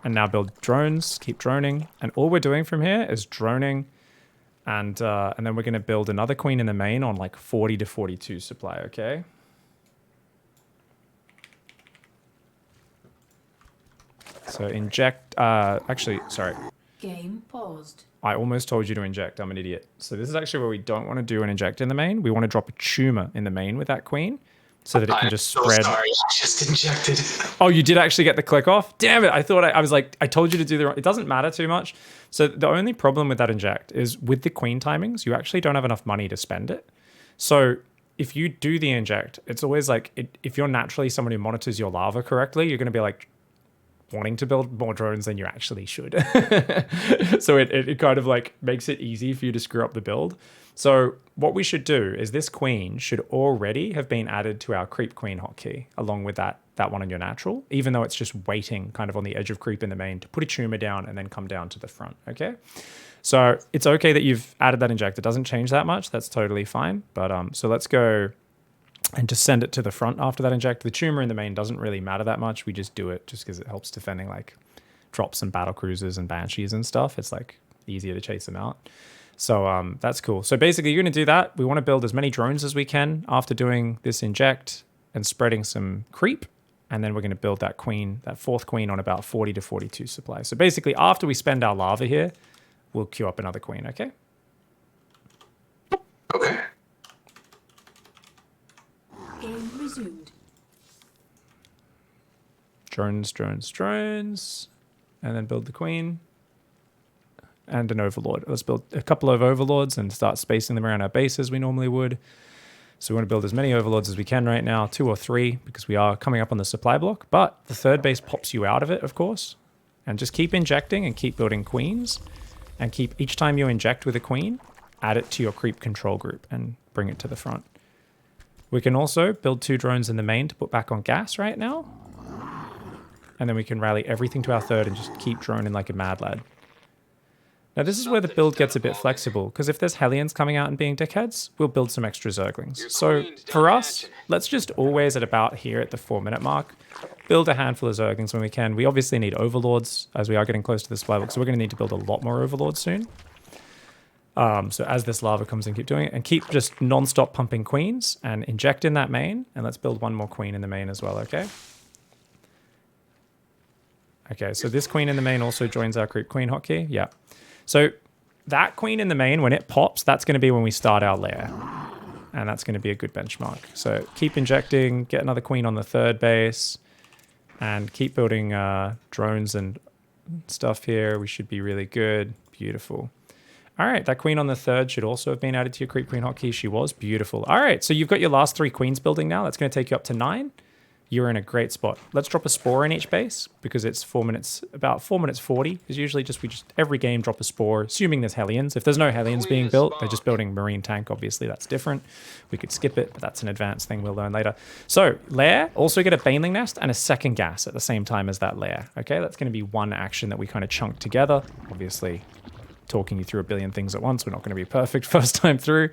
And now build drones, keep droning. And all we're doing from here is droning. And then we're going to build another queen in the main on like 40 to 42 supply, okay? So inject, actually, sorry. Game paused. I almost told you to inject, I'm an idiot. So this is actually where we don't want to do an inject in the main. We want to drop a tumor in the main with that queen, so that it can just spread. So sorry, I just injected. Oh, you did actually get the click off? Damn it. I thought I was like, I told you to do the wrong. It doesn't matter too much. So the only problem with that inject is with the queen timings, you actually don't have enough money to spend it. So if you do the inject, it's always like, if you're naturally someone who monitors your lava correctly, you're going to be like wanting to build more drones than you actually should. So it kind of like makes it easy for you to screw up the build. So what we should do is this queen should already have been added to our creep queen hotkey along with that one on your natural, even though it's just waiting kind of on the edge of creep in the main to put a tumor down and then come down to the front, okay? So it's okay that you've added that inject. It doesn't change that much. That's totally fine. But so let's go and just send it to the front after that inject. The tumor in the main doesn't really matter that much. We just do it just because it helps defending like drops and battle cruisers and banshees and stuff. It's like easier to chase them out. So that's cool. So basically you're going to do that. We want to build as many drones as we can after doing this inject and spreading some creep. And then we're going to build that queen, that 4th queen on about 40 to 42 supply. So basically after we spend our lava here, we'll queue up another queen, okay? Okay. Game resumed. Drones. And then build the queen. And an overlord. Let's build a couple of overlords and start spacing them around our base as we normally would. So we want to build as many overlords as we can right now, 2 or 3, because we are coming up on the supply block. But the 3rd base pops you out of it, of course. And just keep injecting and keep building queens. And keep, each time you inject with a queen, add it to your creep control group and bring it to the front. We can also build 2 drones in the main to put back on gas right now. And then we can rally everything to our 3rd and just keep droning like a mad lad. Now this is where the build gets a bit flexible, because if there's Hellions coming out and being dickheads, we'll build some extra Zerglings. So for us, let's just always at about here at the 4-minute mark, build a handful of Zerglings when we can. We obviously need Overlords as we are getting close to the supply book, so we're going to need to build a lot more Overlords soon. So as this lava comes in, keep doing it, and keep just non-stop pumping queens and inject in that main, and let's build 1 more queen in the main as well, okay? Okay, so this queen in the main also joins our creep queen hotkey, yeah. So that queen in the main, when it pops, that's going to be when we start our lair. And that's going to be a good benchmark. So keep injecting, get another queen on the 3rd base, and keep building drones and stuff here. We should be really good. Beautiful. All right, that queen on the 3rd should also have been added to your creep queen hotkey. She was beautiful. All right, so you've got your last 3 queens building now. That's going to take you up to 9. You're in a great spot. Let's drop a spore in each base because it's 4 minutes, about 4 minutes 40 is usually we just every game drop a spore, assuming there's Hellions. If there's no Hellions being built, they're just building Marine Tank. Obviously, that's different. We could skip it, but that's an advanced thing we'll learn later. So, lair, also get a Baneling Nest and a 2nd gas at the same time as that lair. Okay, that's going to be one action that we kind of chunk together. Obviously, talking you through a billion things at once. We're not going to be perfect first time through.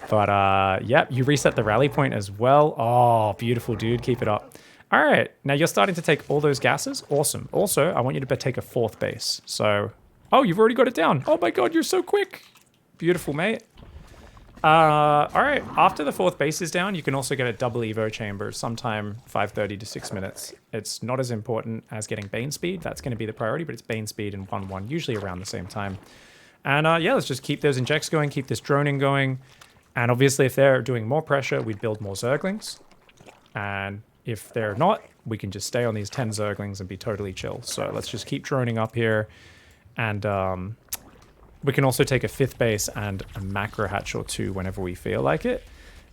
But, yep, you reset the rally point as well. Oh, beautiful, dude. Keep it up. All right, now you're starting to take all those gases. Awesome. Also, I want you to take a 4th base. So, oh, you've already got it down. Oh my God, you're so quick. Beautiful, mate. All right, after the 4th base is down, you can also get a double Evo chamber sometime 5:30 to 6 minutes. It's not as important as getting Bane speed. That's going to be the priority, but it's Bane speed and 1-1, usually around the same time. And yeah, let's just keep those injects going, keep this droning going. And obviously, if they're doing more pressure, we'd build more Zerglings. And if they're not, we can just stay on these 10 Zerglings and be totally chill. So let's just keep droning up here. And we can also take a 5th base and a macro hatch or 2 whenever we feel like it.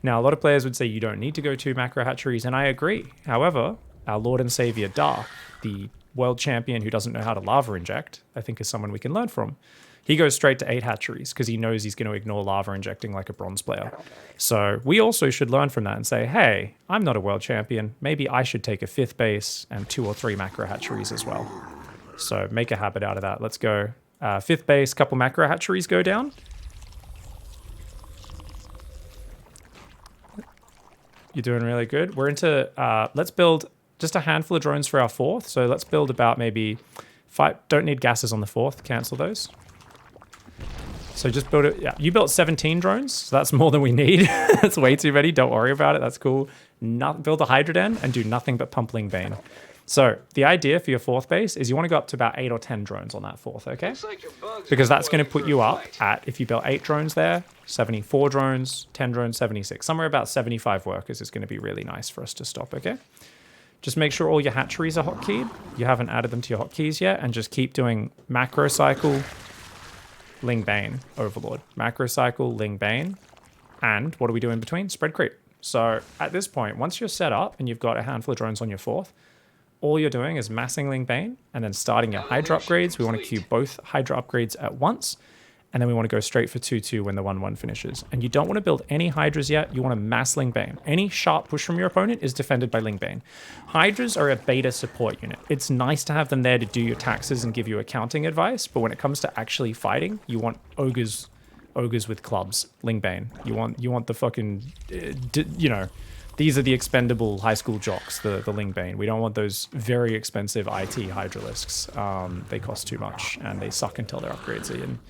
Now, a lot of players would say you don't need to go 2 macro hatcheries, and I agree. However, our Lord and Savior Dark, the world champion who doesn't know how to lava inject, I think is someone we can learn from. He goes straight to 8 hatcheries because he knows he's going to ignore lava injecting like a bronze player. So we also should learn from that and say, hey, I'm not a world champion. Maybe I should take a 5th base and 2 or 3 macro hatcheries as well. So make a habit out of that. Let's go. 5th base, couple macro hatcheries go down. You're doing really good. We're into, let's build just a handful of drones for our 4th. So let's build about maybe 5. Don't need gases on the 4th. Cancel those. So just build it. Yeah, you built 17 drones. So that's more than we need. That's way too many. Don't worry about it. That's cool. Build a Hydra Den and do nothing but pump Ling Bane. So the idea for your 4th base is you want to go up to about 8 or 10 drones on that 4th, okay? Because that's going to put you up at, if you built 8 drones there, 74 drones, 10 drones, 76. Somewhere about 75 workers is going to be really nice for us to stop, okay? Just make sure all your hatcheries are hotkeyed. You haven't added them to your hotkeys yet, and just keep doing macro cycle, Ling Bane, Overlord. Macro cycle, Ling Bane, and what do we do in between? Spread creep. So at this point, once you're set up and you've got a handful of drones on your 4th, all you're doing is massing Ling Bane and then starting your Hydra upgrades. We want to queue both Hydra upgrades at once, and then we want to go straight for 2-2 when the 1-1 finishes. And you don't want to build any Hydras yet. You want to mass Ling Bane. Any sharp push from your opponent is defended by Ling Bane. Hydras are a beta support unit. It's nice to have them there to do your taxes and give you accounting advice, but when it comes to actually fighting, you want ogres with clubs, Ling Bane. You want the fucking, you know, these are the expendable high school jocks, the Ling Bane. We don't want those very expensive IT Hydralisks. They cost too much and they suck until their upgrades are in.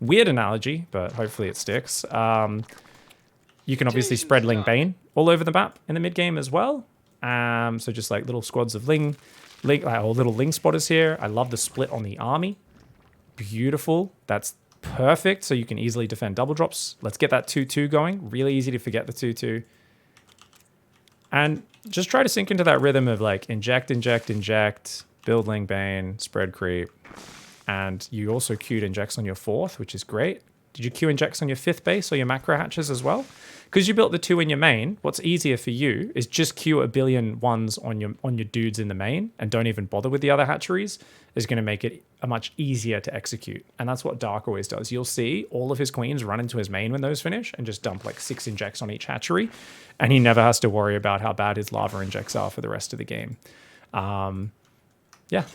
Weird analogy, but hopefully it sticks. You can obviously spread Ling Bane all over the map in the mid game as well. So just like little squads of Ling or little Ling spotters here. I love the split on the army. Beautiful. That's perfect. So you can easily defend double drops. Let's get that 2-2 going. Really easy to forget the 2-2. And just try to sink into that rhythm of like inject, inject, inject, build Ling Bane, spread creep. And you also queued injects on your 4th, which is great. Did you queue injects on your 5th base or your macro hatches as well? Because you built the 2 in your main, what's easier for you is just queue a billion 1s on your dudes in the main and don't even bother with the other hatcheries, is going to make it a much easier to execute. And that's what Dark always does. You'll see all of his queens run into his main when those finish and just dump like 6 injects on each hatchery. And he never has to worry about how bad his lava injects are for the rest of the game. Yeah.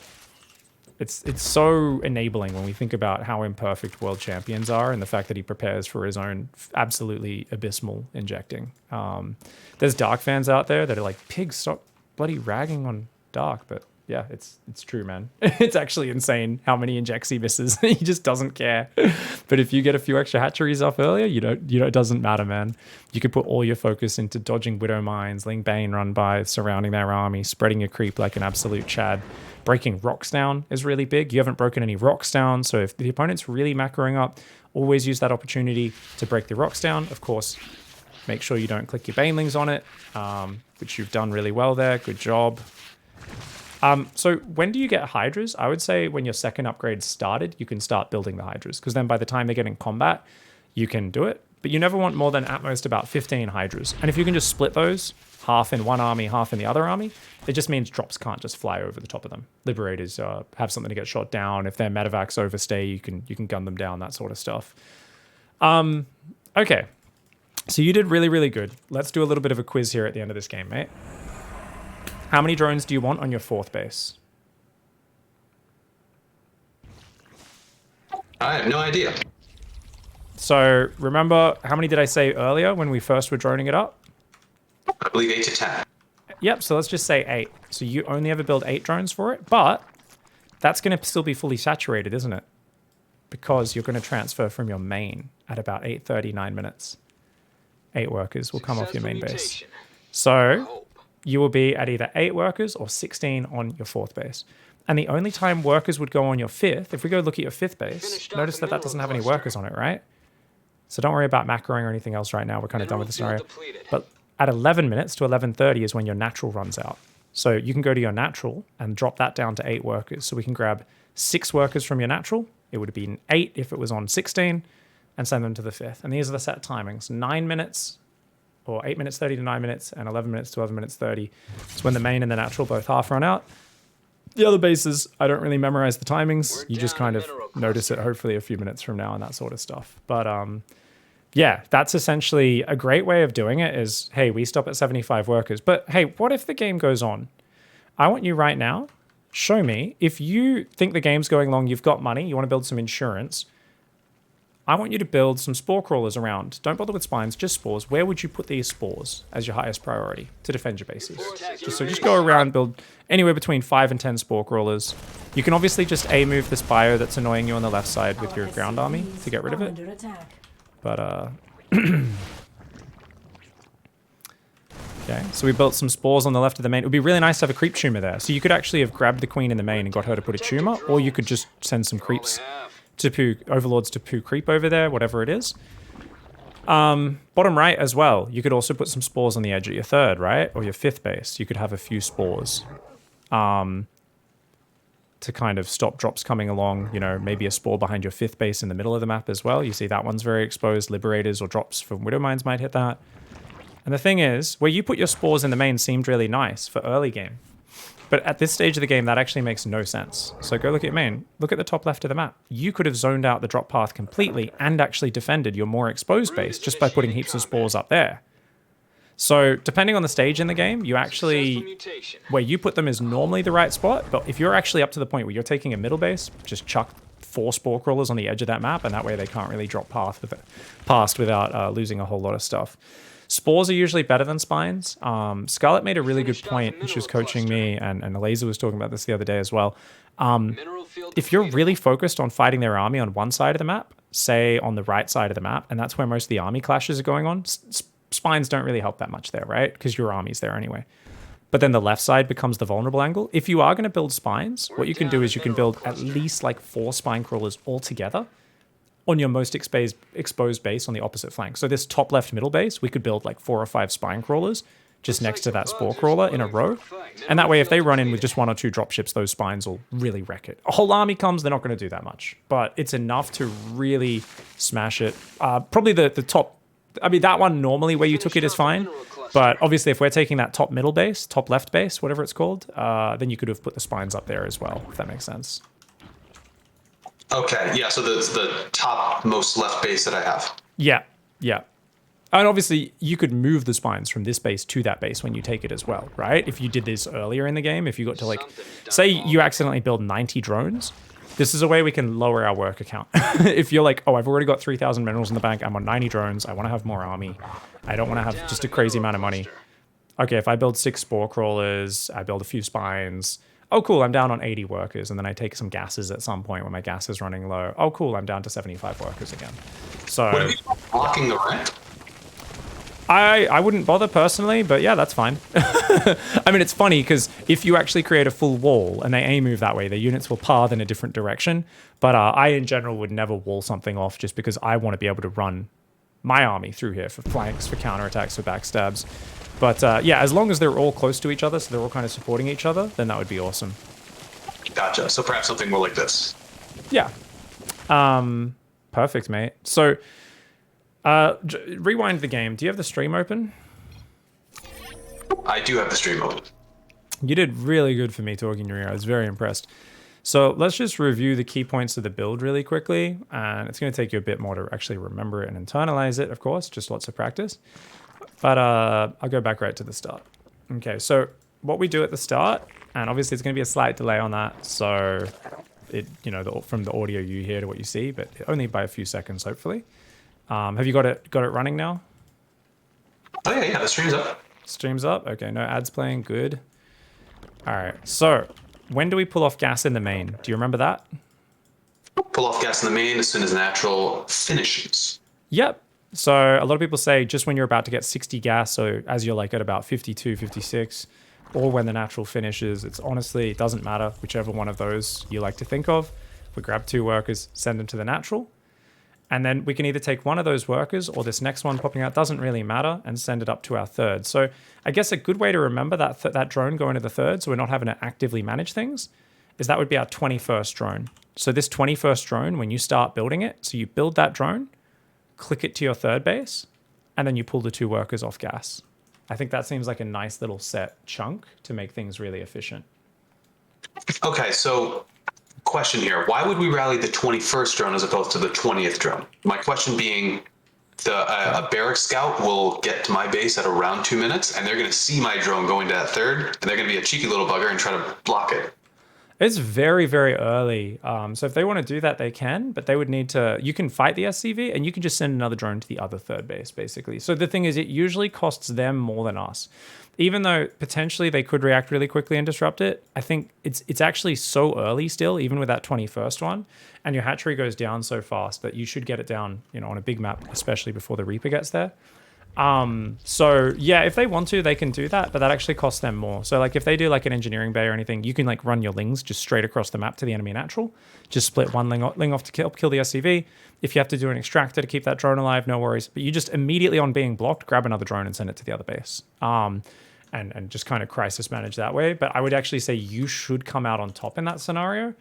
It's so enabling when we think about how imperfect world champions are and the fact that he prepares for his own absolutely abysmal injecting. There's Dark fans out there that are like, Pig, stop bloody ragging on Dark. But yeah, it's true, man. It's actually insane how many injects he misses. He just doesn't care. But if you get a few extra hatcheries off earlier, it doesn't matter, man. You could put all your focus into dodging Widow Mines, Ling Bane run by, surrounding their army, spreading your creep like an absolute Chad. Breaking rocks down is really big. You haven't broken any rocks down, so if the opponent's really macroing up, always use that opportunity to break the rocks down. Of course, make sure you don't click your banelings on it, which you've done really well there. Good job. So when do you get Hydras? I would say when your second upgrade started, you can start building the Hydras, because then by the time they get in combat, you can do it. But you never want more than at most about 15 Hydras. And if you can just split those, half in one army, half in the other army, it just means drops can't just fly over the top of them. Liberators have something to get shot down. If their medevacs overstay, you can gun them down, that sort of stuff. Okay, so you did really, really good. Let's do a little bit of a quiz here at the end of this game, mate. How many drones do you want on your 4th base? I have no idea. So remember, how many did I say earlier when we first were droning it up? I believe 8 to 10. Yep, so let's just say 8. So you only ever build 8 drones for it, but that's going to still be fully saturated, isn't it? Because you're going to transfer from your main at about 8:30, 9 minutes. 8 workers will come off your main base. So you will be at either 8 workers or 16 on your 4th base. And the only time workers would go on your 5th, if we go look at your 5th base, notice that doesn't have any workers on it, right? So don't worry about macroing or anything else right now. We're kind of done with the scenario. But at 11 minutes to 11:30 is when your natural runs out. So you can go to your natural and drop that down to 8 workers. So we can grab 6 workers from your natural. It would have been 8 if it was on 16 and send them to the 5th. And these are the set timings. 9 minutes or 8 minutes 30 to 9 minutes and 11 minutes to 11 minutes 30. It's when the main and the natural both half run out. The other bases, I don't really memorize the timings. You just kind of notice it hopefully a few minutes from now and that sort of stuff. But yeah, that's essentially a great way of doing it is, hey, we stop at 75 workers. But hey, what if the game goes on? I want you right now, show me, if you think the game's going long, you've got money, you want to build some insurance, I want you to build some spore crawlers around. Don't bother with spines, just spores. Where would you put these spores as your highest priority to defend your bases? Just go around, build anywhere between 5 and 10 spore crawlers. You can obviously just A-move this bio that's annoying you on the left side with your ground army to get rid of it. But, okay, so we built some spores on the left of the main. It would be really nice to have a creep tumor there. So you could actually have grabbed the queen in the main and got her to put a tumor, or you could just send some creeps to poo, overlords to poo creep over there, whatever it is. Bottom right as well, you could also put some spores on the edge of your third, right? Or your fifth base. You could have a few spores to kind of stop drops coming along. You know, maybe a spore behind your fifth base in the middle of the map as well. You see that one's very exposed. Liberators or drops from Widow Mines might hit that. And the thing is, where you put your spores in the main seemed really nice for early game. But at this stage of the game, that actually makes no sense. So go look at main. Look at the top left of the map. You could have zoned out the drop path completely and actually defended your more exposed base just by putting heaps of spores up there. So depending on the stage in the game, you actually, where you put them is normally the right spot. But if you're actually up to the point where you're taking a middle base, just chuck 4 spore crawlers on the edge of that map, and that way they can't really drop past without losing a whole lot of stuff. Spores are usually better than spines. Scarlett made a really good point when she was coaching me, and Laser was talking about this the other day as well. If you're really focused on fighting their army on one side of the map, say on the right side of the map, and that's where most of the army clashes are going on, spines don't really help that much there, right? Because your army's there anyway. But then the left side becomes the vulnerable angle. If you are going to build spines, what you can do is you can build at least like 4 spine crawlers all together on your most exposed base on the opposite flank. So this top left middle base, we could build like 4 or 5 spine crawlers just next to that spore crawler in a row. And that way, if they run in with just 1 or 2 dropships, those spines will really wreck it. A whole army comes, they're not going to do that much. But it's enough to really smash it. Probably the top, I mean, that one normally where you took it is fine. But obviously, if we're taking that top middle base, top left base, whatever it's called, then you could have put the spines up there as well, if that makes sense. Okay, yeah, so the top most left base that I have. Yeah, yeah. And obviously, you could move the spines from this base to that base when you take it as well, right? If you did this earlier in the game, if you got to like, say you accidentally build 90 drones, this is a way we can lower our worker count. If you're like, oh, I've already got 3,000 minerals in the bank, I'm on 90 drones, I want to have more army, I don't want to have just a crazy amount of money. Okay, if I build 6 spore crawlers, I build a few spines, oh, cool, I'm down on 80 workers, and then I take some gases at some point when my gas is running low. Oh, cool, I'm down to 75 workers again. So would it be blocking the rent? I wouldn't bother personally, but yeah, that's fine. I mean, it's funny because if you actually create a full wall and they A-move that way, the units will path in a different direction. But I, in general, would never wall something off just because I want to be able to run my army through here for flanks, for counterattacks, for backstabs. But yeah, as long as they're all close to each other, so they're all kind of supporting each other, then that would be awesome. Gotcha. So perhaps something more like this. Yeah. Perfect, mate. So rewind the game. Do you have the stream open? I do have the stream open. You did really good for me talking to you. I was very impressed. So let's just review the key points of the build really quickly. And it's going to take you a bit more to actually remember it and internalize it, of course, just lots of practice. But I'll go back right to the start. Okay, so what we do at the start, and obviously it's going to be a slight delay on that, so it, you know, from the audio you hear to what you see, but only by a few seconds, hopefully. Have you got it running now? Oh yeah, the stream's up. Stream's up. Okay, no ads playing. Good. All right. So when do we pull off gas in the main? Do you remember that? Pull off gas in the main as soon as natural finishes. Yep. So a lot of people say just when you're about to get 60 gas, so as you're like at about 52, 56, or when the natural finishes, it's honestly, it doesn't matter, whichever one of those you like to think of. We grab 2 workers, send them to the natural, and then we can either take one of those workers or this next one popping out, doesn't really matter, and send it up to our third. So I guess a good way to remember that drone going to the third, so we're not having to actively manage things, is that would be our 21st drone. So this 21st drone, when you start building it, so you build that drone, click it to your third base, and then you pull the 2 workers off gas. I think that seems like a nice little set chunk to make things really efficient. Okay, so question here. Why would we rally the 21st drone as opposed to the 20th drone? My question being, a barrack scout will get to my base at around 2 minutes, and they're going to see my drone going to that third, and they're going to be a cheeky little bugger and try to block it. It's very, very early. So if they want to do that, they can, but they would need to, you can fight the SCV and you can just send another drone to the other third base, basically. So the thing is, it usually costs them more than us. Even though potentially they could react really quickly and disrupt it, I think it's actually so early still, even with that 21st one, and your hatchery goes down so fast that you should get it down, on a big map, especially before the Reaper gets there. So yeah, if they want to, they can do that, but that actually costs them more. So like if they do like an engineering bay or anything, you can like run your lings just straight across the map to the enemy natural, just split one ling off to kill the SCV. If you have to do an extractor to keep that drone alive, no worries. But you just immediately on being blocked, grab another drone and send it to the other base. And just kind of crisis manage that way. But I would actually say you should come out on top in that scenario.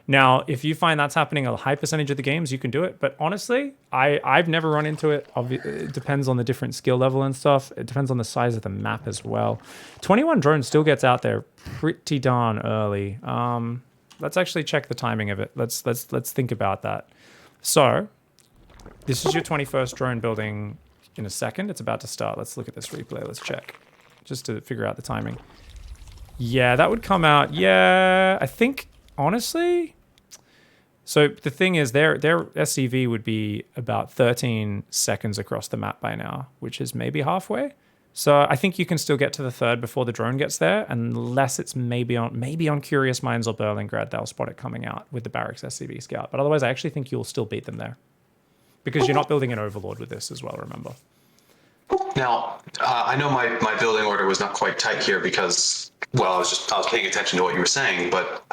Now, if you find that's happening a high percentage of the games, you can do it. But honestly, I've never run into it. It depends on the different skill level and stuff. It depends on the size of the map as well. 21 drone still gets out there pretty darn early. Let's actually check the timing of it. Let's think about that. So this is your 21st drone building in a second. It's about to start. Let's look at this replay. Let's check just to figure out the timing. Yeah, that would come out. Yeah, I think honestly. So the thing is, their SCV would be about 13 seconds across the map by now, which is maybe halfway. So I think you can still get to the third before the drone gets there, unless it's maybe on Curious Minds or Berlingrad, they'll spot it coming out with the Barracks SCV Scout. But otherwise, I actually think you'll still beat them there, because you're not building an Overlord with this as well, remember. Now, I know my building order was not quite tight here because, well, I was paying attention to what you were saying, but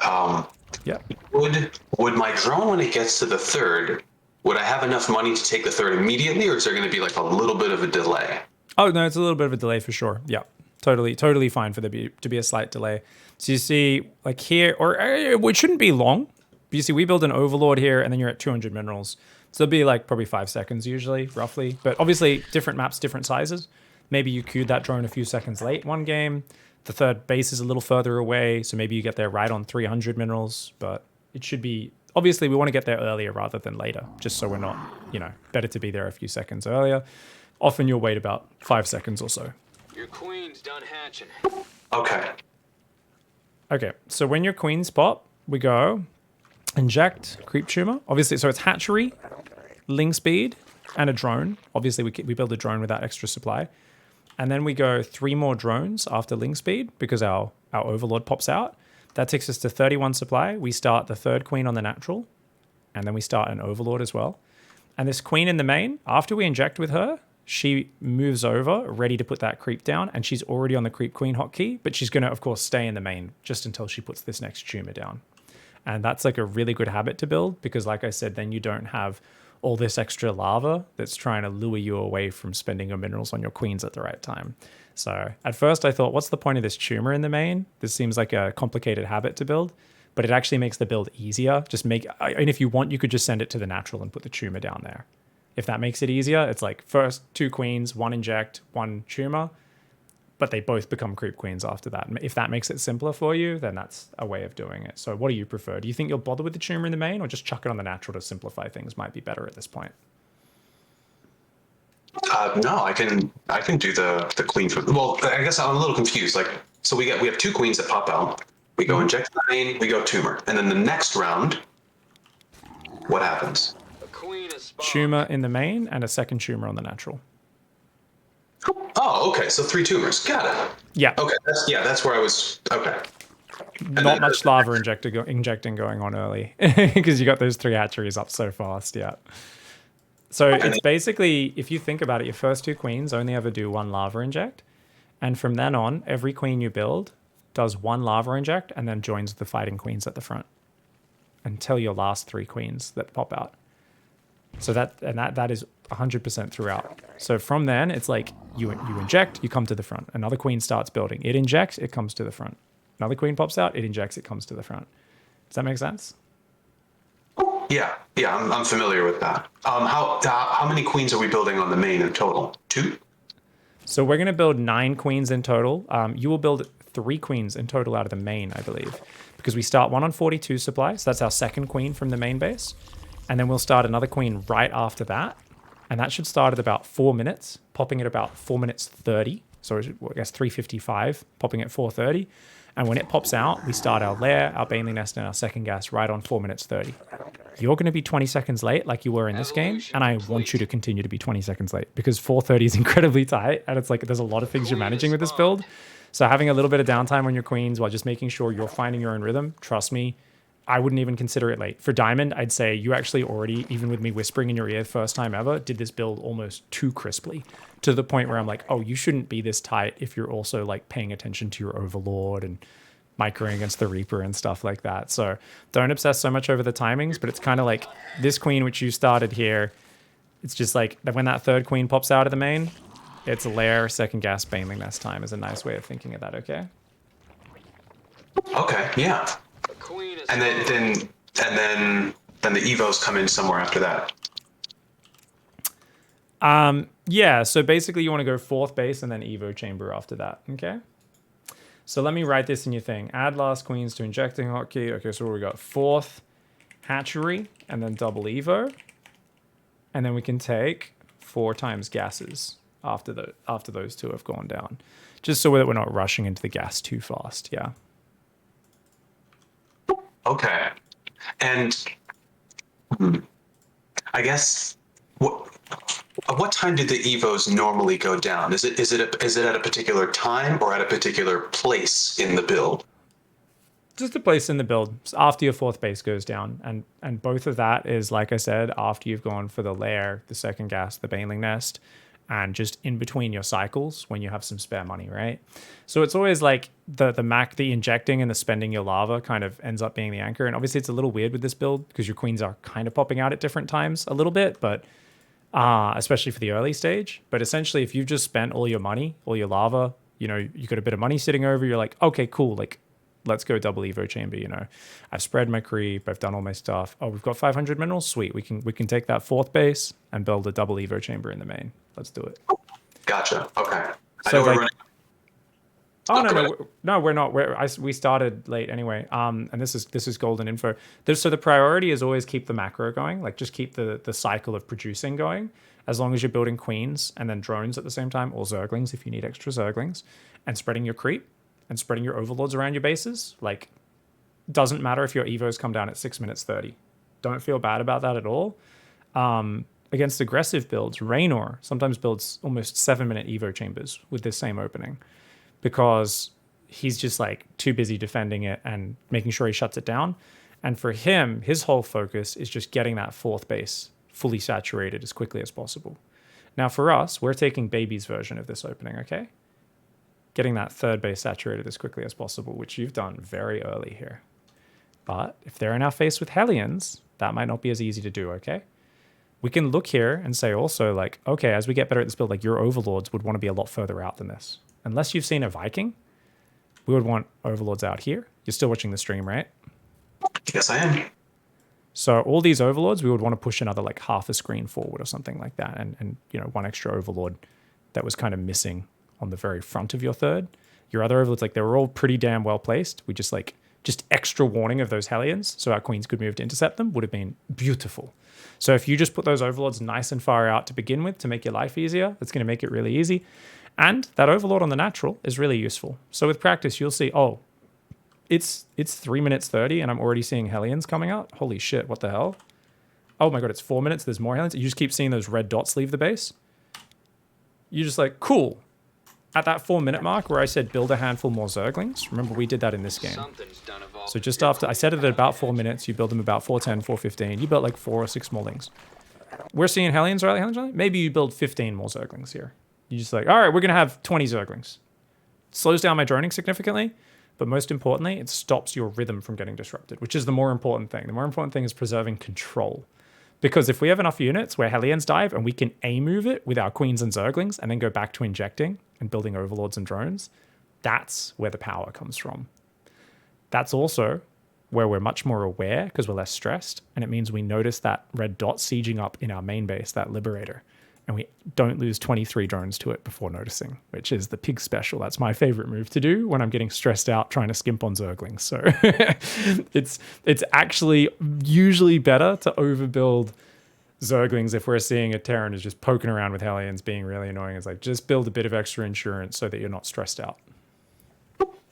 yeah. Would my drone, when it gets to the third, would I have enough money to take the third immediately, or is there going to be like a little bit of a delay? Oh, no, it's a little bit of a delay for sure. Yeah, totally fine for there to be a slight delay. So you see, like here, or it shouldn't be long. But you see, we build an Overlord here, and then you're at 200 minerals. So it'll be like probably 5 seconds usually, roughly. But obviously, different maps, different sizes. Maybe you queued that drone a few seconds late one game. The third base is a little further away, so maybe you get there right on 300 minerals. But it should be, obviously, we want to get there earlier rather than later, just so we're not, better to be there a few seconds earlier. Often you'll wait about 5 seconds or so. Your queen's done hatching. Okay, so when your queens pop, we go inject, creep tumor. Obviously, so it's hatchery, ling speed, and a drone. Obviously, we build a drone with that extra supply. And then we go 3 more drones after ling speed because our Overlord pops out. That takes us to 31 supply. We start the third queen on the natural, and then we start an Overlord as well. And this queen in the main, after we inject with her, she moves over, ready to put that creep down, and she's already on the creep queen hotkey, but she's going to, of course, stay in the main just until she puts this next tumor down. And that's like a really good habit to build because, like I said, then you don't have all this extra lava that's trying to lure you away from spending your minerals on your queens at the right time. So at first I thought, what's the point of this tumor in the main? This seems like a complicated habit to build, but it actually makes the build easier. And if you want, you could just send it to the natural and put the tumor down there. If that makes it easier, it's like first 2 queens, 1 inject, 1 tumor, but they both become creep queens after that. And if that makes it simpler for you, then that's a way of doing it. So what do you prefer? Do you think you'll bother with the tumor in the main, or just chuck it on the natural to simplify things might be better at this point? No, I can do the queen. Well, I guess I'm a little confused. Like, so we have 2 queens that pop out. We go inject the main, we go tumor, and then the next round, what happens? Tumor in the main and a second tumor on the natural. Oh, okay. So 3 tumors. Got it. Yeah. Okay. That's where I was. Okay. Not much lava injecting going on early because you got those 3 hatcheries up so fast. Yeah. So it's basically, if you think about it, your first 2 queens only ever do 1 lava inject. And from then on, every queen you build does 1 lava inject and then joins the fighting queens at the front until your last 3 queens that pop out. So that is 100% throughout. So from then, it's like you inject, you come to the front. Another queen starts building. It injects, it comes to the front. Another queen pops out, it injects, it comes to the front. Does that make sense? Yeah, I'm familiar with that. How many queens are we building on the main in total? 2? So we're going to build 9 queens in total. You will build 3 queens in total out of the main, I believe. Because we start one on 42 supply, so that's our second queen from the main base. And then we'll start another queen right after that. And that should start at about 4 minutes, popping at about 4 minutes 30. So I guess 3:55, popping at 4:30. And when it pops out, we start our lair, our baneling nest, and our second gas right on 4 minutes 30. You're going to be 20 seconds late like you were in this game, and I want you to continue to be 20 seconds late because 4:30 is incredibly tight, and it's like there's a lot of things you're managing with this build. So having a little bit of downtime on your queens while just making sure you're finding your own rhythm, trust me, I wouldn't even consider it late. For Diamond, I'd say you actually already, even with me whispering in your ear the first time ever, did this build almost too crisply to the point where I'm like, oh, you shouldn't be this tight if you're also like paying attention to your Overlord and microing against the Reaper and stuff like that. So don't obsess so much over the timings, but it's kind of like this queen, which you started here, it's just like when that third queen pops out of the main, it's a lair, second gas, baneling nest time is a nice way of thinking of that, okay? Okay, yeah. The queen is And then the evos come in somewhere after that. Yeah, so basically you want to go 4th base and then Evo chamber after that, okay? So let me write this in your thing. Add last queens to injecting hotkey. Okay, so what we got? 4th hatchery and then double Evo. And then we can take 4 times gases after those 2 have gone down. Just so that we're not rushing into the gas too fast, yeah. Okay. And I guess what time do the evos normally go down? Is it at a particular time or at a particular place in the build? Just a place in the build after your 4th base goes down, and both of that is, like I said, after you've gone for the lair, the second gas, the baneling nest, and just in between your cycles when you have some spare money, right? So it's always like the injecting and the spending your lava kind of ends up being the anchor. And obviously it's a little weird with this build because your queens are kind of popping out at different times a little bit, but especially for the early stage. But essentially, if you've just spent all your money, all your lava, you know, you got a bit of money sitting over, you're like, okay, cool, like let's go double Evo chamber, you know. I've spread my creep, I've done all my stuff. Oh, we've got 500 minerals, sweet. We can take that 4th base and build a double Evo chamber in the main. Let's do it. Gotcha. Okay. So I know like, no, we're not. We started late anyway. And this is golden info. So the priority is always keep the macro going. Like just keep the cycle of producing going. As long as you're building queens and then drones at the same time, or zerglings if you need extra zerglings, and spreading your creep and spreading your overlords around your bases. Like, doesn't matter if your evos come down at 6 minutes 30. Don't feel bad about that at all. Against aggressive builds, Raynor sometimes builds almost 7-minute evo chambers with this same opening, because he's just like too busy defending it and making sure he shuts it down. And for him, his whole focus is just getting that 4th base fully saturated as quickly as possible. Now for us, we're taking Baby's version of this opening, okay? Getting that 3rd base saturated as quickly as possible, which you've done very early here. But if they're in our face with Hellions, that might not be as easy to do, okay? We can look here and say also like, okay, as we get better at this build, like your overlords would want to be a lot further out than this. Unless you've seen a Viking, we would want overlords out here. You're still watching the stream, right? Yes, I am. So all these overlords, we would want to push another like half a screen forward or something like that. And you know, 1 extra overlord that was kind of missing on the very front of your 3rd. Your other overlords, like they were all pretty damn well placed. We just extra warning of those Hellions so our queens could move to intercept them would have been beautiful. So if you just put those overlords nice and far out to begin with to make your life easier, that's going to make it really easy. And that overlord on the natural is really useful. So with practice, you'll see, oh, it's 3 minutes 30 and I'm already seeing Hellions coming out. Holy shit, what the hell? Oh my God, it's 4 minutes. There's more Hellions. You just keep seeing those red dots leave the base. You're just like, cool. At that 4 minute mark where I said build a handful more Zerglings, remember we did that in this game. So just after, I said it at about 4 minutes, you build them about 410, 415. You built like 4 or 6 more lings. We're seeing Hellions, right? Hellions? Maybe you build 15 more Zerglings here. You're just like, all right, we're going to have 20 Zerglings. Slows down my droning significantly, but most importantly, it stops your rhythm from getting disrupted, which is the more important thing. The more important thing is preserving control. Because if we have enough units where Hellions dive and we can A-move it with our queens and Zerglings and then go back to injecting and building overlords and drones, that's where the power comes from. That's also where we're much more aware because we're less stressed, and it means we notice that red dot sieging up in our main base, that Liberator. and we don't lose 23 drones to it before noticing, which is the pig special. That's my favorite move to do when I'm getting stressed out trying to skimp on Zerglings. So it's actually usually better to overbuild Zerglings if we're seeing a Terran is just poking around with Hellions being really annoying. It's like, just build a bit of extra insurance so that you're not stressed out.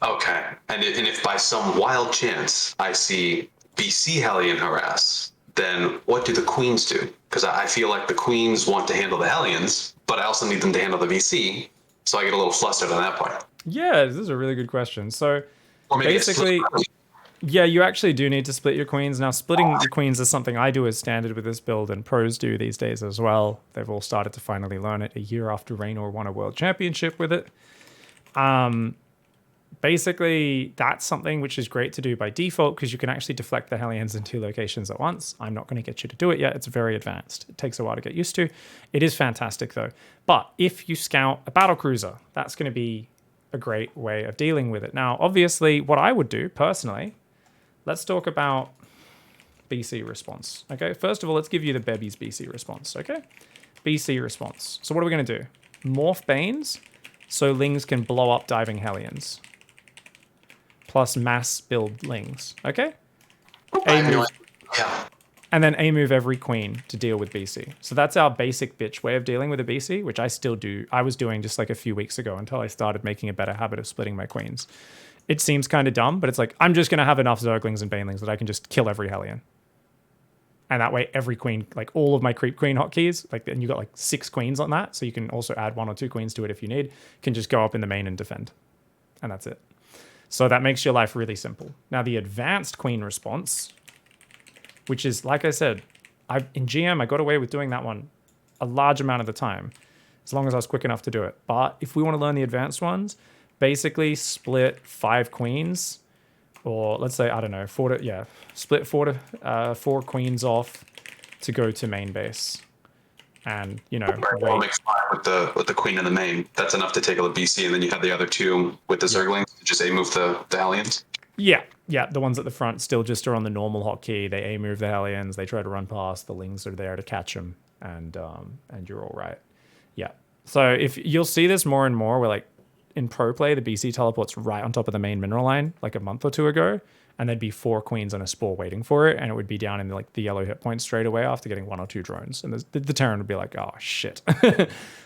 Okay. And if by some wild chance I see BC Hellion harass, then what do the queens do? Because I feel like the queens want to handle the Hellions, but I also need them to handle the VC, so I get a little flustered on that part. Yeah, this is a really good question. So Or maybe basically, yeah, you actually do need to split your queens. Now, splitting your queens is something I do as standard with this build, and pros do these days as well. They've all started to finally learn it a year after Raynor won a world championship with it. Basically, that's something which is great to do by default because you can actually deflect the Hellions in 2 locations at once. I'm not going to get you to do it yet. It's very advanced. It takes a while to get used to. It is fantastic, though. But if you scout a battlecruiser, that's going to be a great way of dealing with it. Now, obviously, what I would do, personally, let's talk about BC response, okay? First of all, let's give you the Beby's BC response, okay? BC response. So what are we going to do? Morph Banes so Lings can blow up diving Hellions. Plus mass build Lings, okay? Yeah. And then A move every queen to deal with BC. So that's our basic bitch way of dealing with a BC, which I still do. I was doing just like a few weeks ago until I started making a better habit of splitting my queens. It seems kind of dumb, but it's like, I'm just going to have enough Zerglings and Banelings that I can just kill every Hellion. And that way, every queen, like all of my creep queen hotkeys, like, and you got like 6 queens on that, so you can also add 1 or 2 queens to it if you need, can just go up in the main and defend. And that's it. So that makes your life really simple. Now, the advanced queen response, which is, like I said, in GM, I got away with doing that one a large amount of the time, as long as I was quick enough to do it. But if we want to learn the advanced ones, basically split 5 queens, or let's say, I don't know, split 4 queens off to go to main base. And, you know, I'll make 5 with the queen in the main. That's enough to take a BC, and then you have the other 2 with the Zerglings to just A move the Hellions. Yeah, the ones at the front still just are on the normal hotkey. They A move the Hellions, they try to run past, the Lings are there to catch them, and you're all right. Yeah. So if you'll see this more and more, where like in pro play, the BC teleports right on top of the main mineral line like a month or 2 ago, and there'd be 4 queens on a spore waiting for it, and it would be down in like the yellow hit points straight away after getting 1 or 2 drones, and the Terran would be like, oh shit.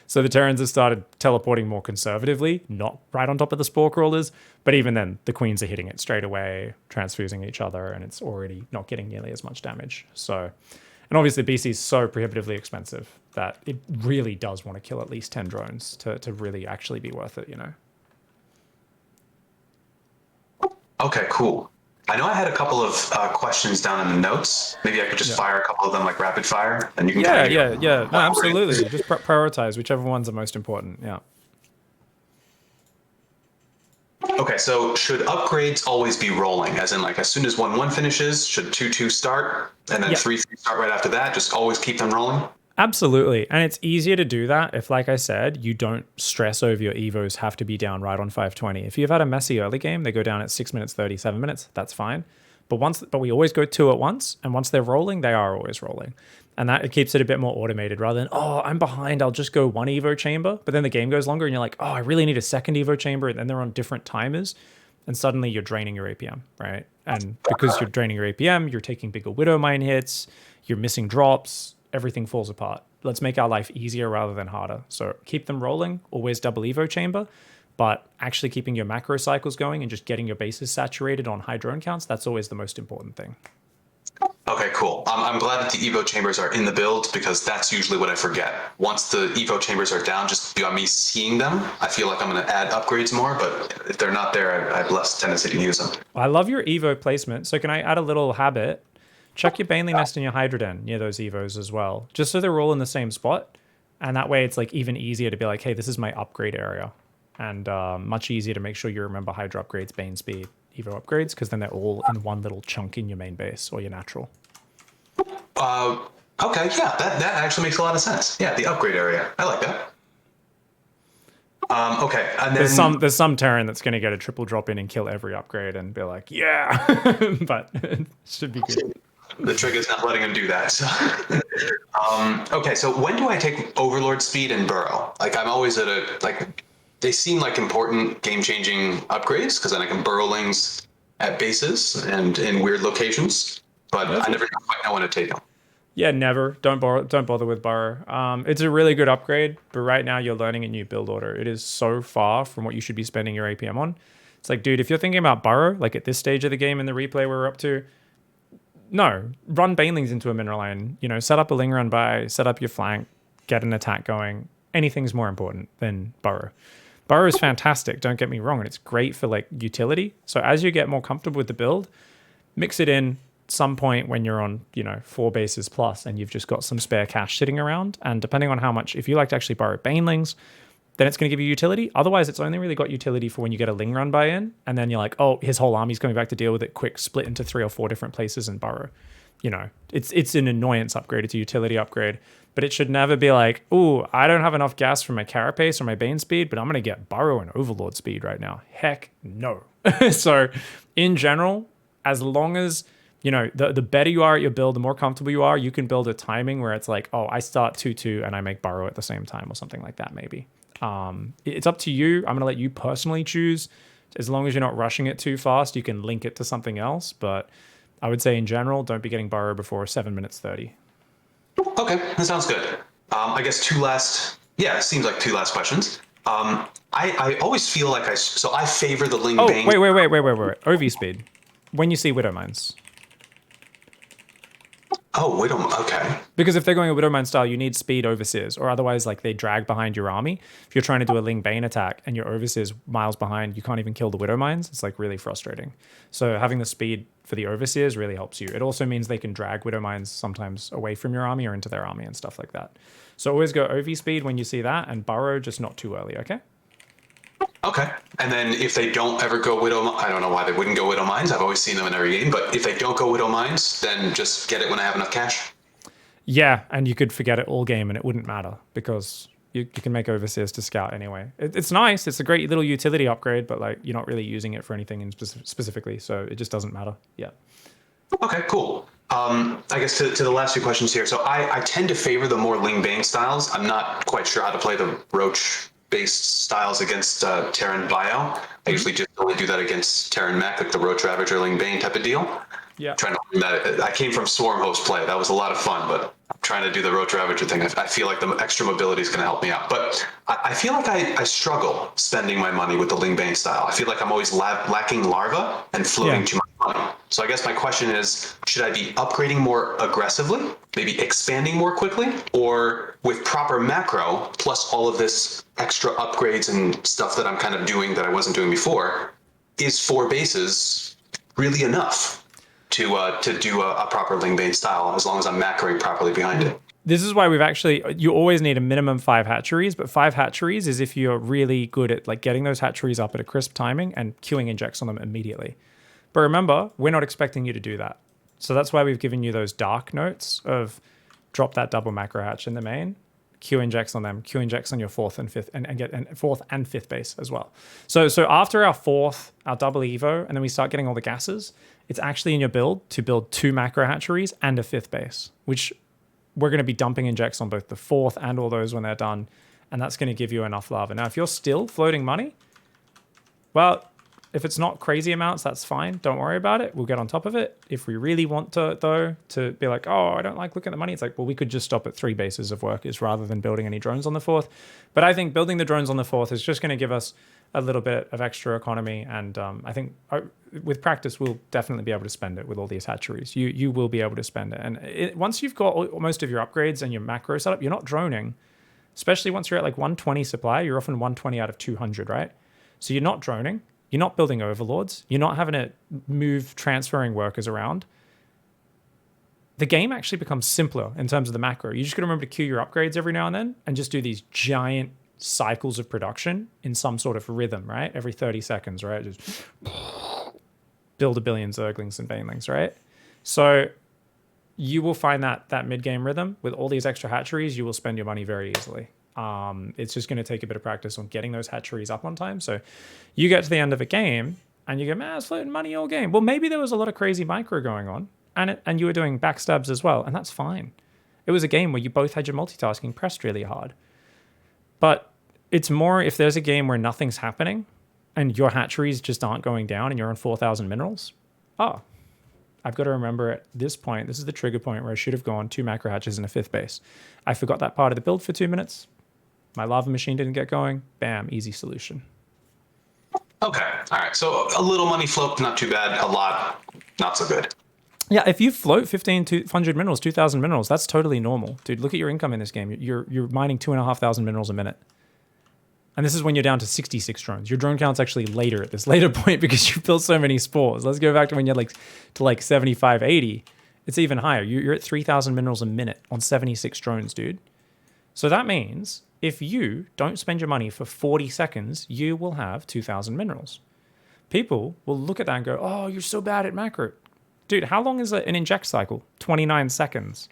So the Terrans have started teleporting more conservatively, not right on top of the spore crawlers, but even then the queens are hitting it straight away, transfusing each other, and it's already not getting nearly as much damage. So, and obviously BC is so prohibitively expensive that it really does want to kill at least 10 drones to really actually be worth it, you know? Okay, cool. I know I had a couple of questions down in the notes. Maybe I could just fire a couple of them like rapid fire, and you can Yeah. No, absolutely. Just prioritize whichever ones are most important. Yeah. Okay, so should upgrades always be rolling? As in, like, as soon as 1-1 finishes, should 2-2 start, and then 3-3 start right after that? Just always keep them rolling? Absolutely. And it's easier to do that if, like I said, you don't stress over your Evos have to be down right on 520. If you've had a messy early game, they go down at 6 minutes, 37 minutes, that's fine. But we always go 2 at once, and once they're rolling, they are always rolling. And that it keeps it a bit more automated rather than, oh, I'm behind, I'll just go 1 Evo chamber. But then the game goes longer and you're like, oh, I really need a 2nd Evo chamber. And then they're on different timers. And suddenly you're draining your APM, right? And because you're draining your APM, you're taking bigger Widow Mine hits, you're missing drops, everything falls apart. Let's make our life easier rather than harder. So keep them rolling, always double Evo chamber, but actually keeping your macro cycles going and just getting your bases saturated on high drone counts, that's always the most important thing. Okay, cool. I'm glad that the Evo chambers are in the build, because that's usually what I forget. Once the Evo chambers are down, just beyond me seeing them, I feel like I'm going to add upgrades more, but if they're not there, I have less tendency to use them. I love your Evo placement. So can I add a little habit? Chuck your Baneley Nest and your Hydra Den near those Evos as well, just so they're all in the same spot. And that way it's like even easier to be like, hey, this is my upgrade area. And much easier to make sure you remember Hydra upgrades, Bane speed, Evo upgrades, because then they're all in one little chunk in your main base or your natural. Okay, yeah, that actually makes a lot of sense. Yeah, the upgrade area. I like that. Okay, and then there's some Terran that's going to get a triple drop in and kill every upgrade and be like, yeah, but it should be good. The trigger's not letting him do that. So. Okay, so when do I take Overlord Speed and Burrow? Like, I'm always at a, like, they seem like important game-changing upgrades, because then I can burrow lings at bases and in weird locations, but I never quite know when to take them. Yeah, never. Don't bother with Burrow. It's a really good upgrade, but right now you're learning a new build order. It is so far from what you should be spending your APM on. It's like, dude, if you're thinking about Burrow, like at this stage of the game in the replay we're up to, no, run Banelings into a mineral line. You know, set up a ling run by, set up your flank, get an attack going. Anything's more important than Burrow. Burrow is fantastic, don't get me wrong, and it's great for like utility. So as you get more comfortable with the build, mix it in some point when you're on, you know, 4 bases plus and you've just got some spare cash sitting around. And depending on how much, if you like to actually borrow Banelings, then it's going to give you utility. Otherwise, it's only really got utility for when you get a ling run buy in, and then you're like, oh, his whole army's coming back to deal with it. Quick, split into 3 or 4 different places and burrow. You know, it's an annoyance upgrade. It's a utility upgrade, but it should never be like, oh, I don't have enough gas for my carapace or my bane speed, but I'm going to get burrow and overlord speed right now. Heck no. So in general, as long as, you know, the better you are at your build, the more comfortable you are, you can build a timing where it's like, oh, I start 2-2 and I make burrow at the same time or something like that maybe. It's up to you. I'm going to let you personally choose. As long as you're not rushing it too fast, you can link it to something else. But I would say in general, don't be getting burrow before 7 minutes 30. Okay, that sounds good. I guess it seems like 2 last questions. I always feel like I favor the Ling Bane. Wait. OV speed. When you see Widow Mines. Oh, okay. Because if they're going a Widowmine style, you need speed overseers, or otherwise like they drag behind your army. If you're trying to do a Ling Bane attack and your overseers miles behind, you can't even kill the Widowmines. It's like really frustrating. So having the speed for the overseers really helps you. It also means they can drag Widowmines sometimes away from your army or into their army and stuff like that. So always go OV speed when you see that, and burrow just not too early, okay? Okay. And then if they don't ever go Widow, I don't know why they wouldn't go Widow Mines. I've always seen them in every game. But if they don't go Widow Mines, then just get it when I have enough cash. Yeah, and you could forget it all game and it wouldn't matter because you can make overseers to scout anyway. It's nice. It's a great little utility upgrade, but like you're not really using it for anything specifically, so it just doesn't matter. Yeah. Okay, cool. I guess to the last 2 questions here. So I tend to favor the more Ling Bane styles. I'm not quite sure how to play the Roach based styles against TERRAN Bio. I usually just only do that against TERRAN Mech, like the Roach Ravager Ling Bane type of deal. Yeah. Trying to learn that. I came from Swarm Host play. That was a lot of fun, but I'm trying to do the Roach Ravager thing. I feel like the extra mobility is going to help me out. But I feel like I struggle spending my money with the Ling Bane style. I feel like I'm always lacking larva and floating too much money. So I guess my question is, should I be upgrading more aggressively, maybe expanding more quickly, or with proper macro, plus all of this extra upgrades and stuff that I'm kind of doing that I wasn't doing before, is 4 bases really enough to do a proper Ling Bane style, as long as I'm macroing properly behind it? This is why you always need a minimum 5 hatcheries, but 5 hatcheries is if you're really good at like getting those hatcheries up at a crisp timing and queuing injects on them immediately. But remember, we're not expecting you to do that. So that's why we've given you those dark notes of drop that double macro hatch in the main, Q injects on them, Q injects on your 4th and 5th, and get 4th and 5th base as well. So after our double Evo, and then we start getting all the gases, it's actually in your build to build 2 macro hatcheries and a 5th base, which we're going to be dumping injects on both the 4th and all those when they're done, and that's going to give you enough lava. Now, if you're still floating money, well, if it's not crazy amounts, that's fine. Don't worry about it. We'll get on top of it. If we really want to, though, to be like, oh, I don't like looking at the money, it's like, well, we could just stop at 3 bases of workers rather than building any drones on the 4th. But I think building the drones on the 4th is just going to give us a little bit of extra economy. And I think with practice, we'll definitely be able to spend it with all these hatcheries. You will be able to spend it. And once you've got most of your upgrades and your macro setup, you're not droning. Especially once you're at like 120 supply, you're often 120 out of 200, right? So you're not droning. You're not building overlords. You're not having to move transferring workers around. The game actually becomes simpler in terms of the macro. You just got to remember to queue your upgrades every now and then and just do these giant cycles of production in some sort of rhythm, right? Every 30 seconds, right? Just build a billion Zerglings and Banelings, right? So you will find that mid-game rhythm with all these extra hatcheries, you will spend your money very easily. It's just going to take a bit of practice on getting those hatcheries up on time. So you get to the end of a game and you go, man, I was floating money all game. Well, maybe there was a lot of crazy micro going on and you were doing backstabs as well, and that's fine. It was a game where you both had your multitasking pressed really hard. But it's more if there's a game where nothing's happening and your hatcheries just aren't going down and you're on 4,000 minerals. Oh, I've got to remember at this point, this is the trigger point where I should have gone 2 macro hatches and a 5th base. I forgot that part of the build for 2 minutes. My lava machine didn't get going. Bam, easy solution. Okay, all right. So a little money float, not too bad. A lot, not so good. Yeah, if you float 1,500 minerals, 2,000 minerals, that's totally normal. Dude, look at your income in this game. You're mining 2,500 minerals a minute. And this is when you're down to 66 drones. Your drone count's actually later at this later point because you built so many spores. Let's go back to when you're like 75, 80. It's even higher. You're at 3,000 minerals a minute on 76 drones, dude. So that means if you don't spend your money for 40 seconds, you will have 2,000 minerals. People will look at that and go, oh, you're so bad at macro. Dude, how long is an inject cycle? 29 seconds.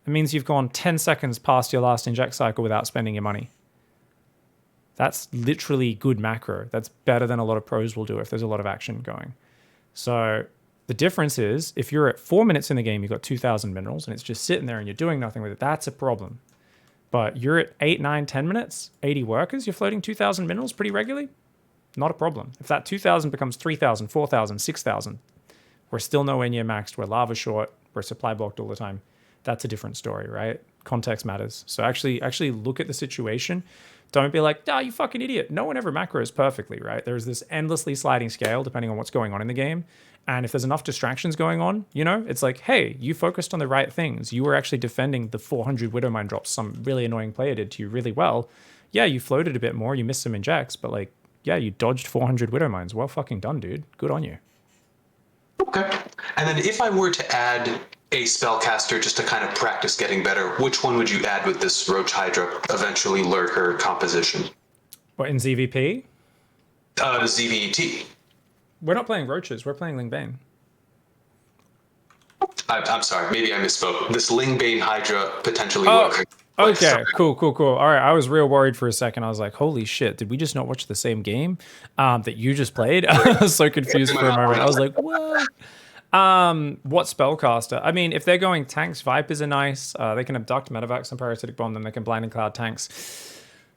It means you've gone 10 seconds past your last inject cycle without spending your money. That's literally good macro. That's better than a lot of pros will do if there's a lot of action going. So the difference is if you're at 4 minutes in the game, you've got 2,000 minerals and it's just sitting there and you're doing nothing with it, that's a problem. But you're at 8, 9, 10 minutes, 80 workers, you're floating 2,000 minerals pretty regularly, not a problem. If that 2,000 becomes 3,000, 4,000, 6,000, we're still nowhere near maxed. We're lava short. We're supply blocked all the time. That's a different story, right? Context matters. So actually look at the situation. Don't be like, you fucking idiot. No one ever macros perfectly, right? There's this endlessly sliding scale depending on what's going on in the game. And if there's enough distractions going on, it's like, hey, you focused on the right things. You were actually defending the 400 Widowmine drops some really annoying player did to you really well. Yeah, you floated a bit more. You missed some injects, but you dodged 400 Widowmines. Well fucking done, dude. Good on you. Okay. And then if I were to add a spellcaster just to kind of practice getting better, which one would you add with this Roach Hydra, eventually Lurker composition? What, in ZvP? ZvT. We're not playing Roaches. We're playing Lingbane. I'm sorry. Maybe I misspoke. This Lingbane Hydra potentially Lurker. Okay, cool. All right, I was real worried for a second. I was like, holy shit, did we just not watch the same game that you just played? I was so confused for a moment. I was like, what? What spellcaster? I mean, if they're going tanks, Vipers are nice. They can abduct, medevacs, and parasitic bomb them. They can blinding cloud tanks.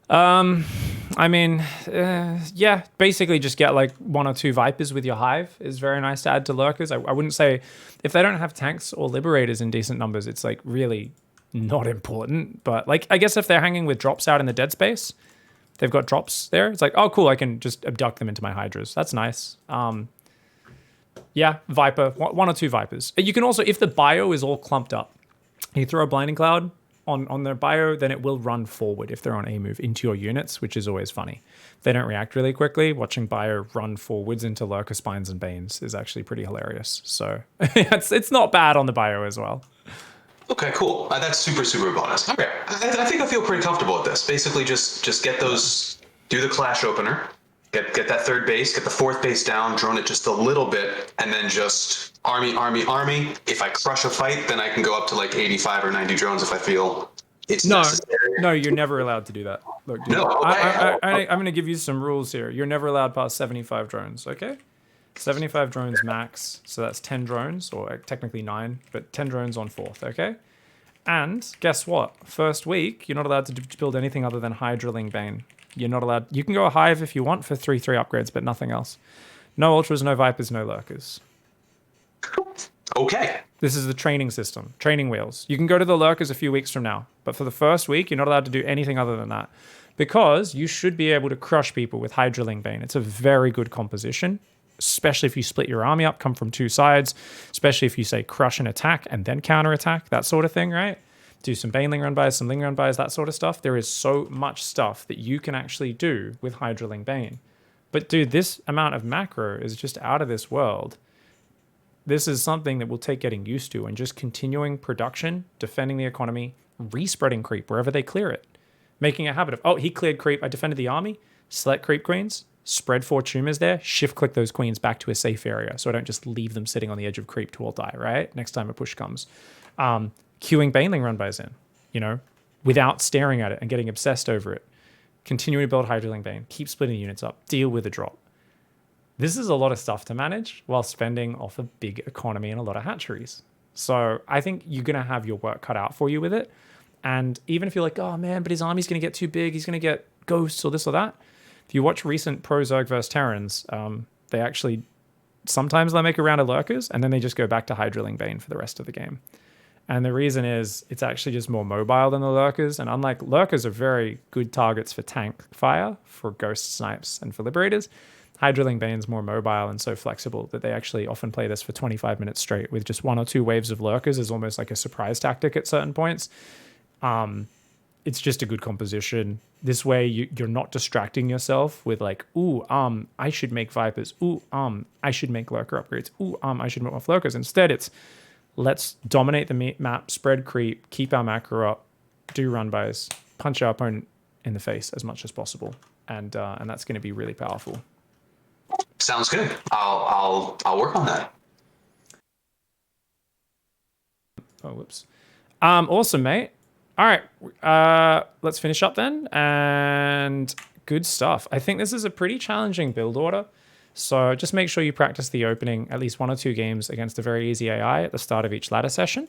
Yeah, basically just get 1 or 2 Vipers with your hive is very nice to add to lurkers. I wouldn't say if they don't have tanks or liberators in decent numbers, it's really not important. But I guess if they're hanging with drops out in the dead space, they've got drops there. It's oh cool, I can just abduct them into my hydras. That's nice. Yeah, Viper, 1 or 2 Vipers. You can also, if the bio is all clumped up, you throw a blinding cloud on their bio, then it will run forward if they're on A move into your units, which is always funny. They don't react really quickly. Watching bio run forwards into lurker spines and banes is actually pretty hilarious. So it's not bad on the bio as well. Okay, cool. That's super, super bonus. Okay, I think I feel pretty comfortable with this. Basically, just get those, do the clash opener, get that 3rd base, get the 4th base down, drone it just a little bit, and then just army. If I crush a fight, then I can go up to 85 or 90 drones if I feel it's necessary. No, you're never allowed to do that. Look, dude, no, okay. I'm going to give you some rules here. You're never allowed past 75 drones, okay? 75 drones max, so that's 10 drones, or technically 9, but 10 drones on 4th, okay? And guess what? First week, you're not allowed to build anything other than Hydra Lingbane. You're not allowed. You can go a hive if you want for 3/3 upgrades, but nothing else. No ultras, no vipers, no lurkers. Okay. This is the training system, training wheels. You can go to the lurkers a few weeks from now, but for the first week, you're not allowed to do anything other than that, because you should be able to crush people with Hydra Lingbane. It's a very good composition, especially if you split your army up, come from 2 sides, especially if you say crush and attack and then counter attack, that sort of thing, right? Do some Baneling run bys, some Ling run bys, that sort of stuff. There is so much stuff that you can actually do with Hydra Lingbane. But dude, this amount of macro is just out of this world. This is something that will take getting used to, and just continuing production, defending the economy, respreading creep wherever they clear it. Making a habit of, oh, he cleared creep, I defended the army, select creep queens, spread 4 tumors there, shift click those queens back to a safe area so I don't just leave them sitting on the edge of creep to all die, right? Next time a push comes. Queuing Baneling run bys in, without staring at it and getting obsessed over it. Continuing to build Hydra Lingbane, keep splitting the units up, deal with the drop. This is a lot of stuff to manage while spending off a big economy and a lot of hatcheries. So I think you're going to have your work cut out for you with it. And even if you're like, oh man, but his army's going to get too big, he's going to get ghosts or this or that. If you watch recent Pro Zerg vs Terrans, they actually, sometimes they'll make a round of lurkers and then they just go back to high drilling Bane for the rest of the game. And the reason is it's actually just more mobile than the lurkers. And unlike lurkers are very good targets for tank fire, for ghost snipes and for liberators, high drilling Bane's more mobile and so flexible that they actually often play this for 25 minutes straight with just 1 or 2 waves of lurkers as almost like a surprise tactic at certain points. It's just a good composition. This way you're not distracting yourself with like, ooh, I should make Vipers. Ooh, I should make lurker upgrades. Ooh, I should make more lurkers. Instead, it's let's dominate the map, spread creep, keep our macro up, do run bys, punch our opponent in the face as much as possible, and that's going to be really powerful. Sounds good. I'll work on that. Oh, whoops. Awesome, mate. All right, let's finish up then. And good stuff. I think this is a pretty challenging build order. So just make sure you practice the opening at least 1 or 2 games against a very easy AI at the start of each ladder session.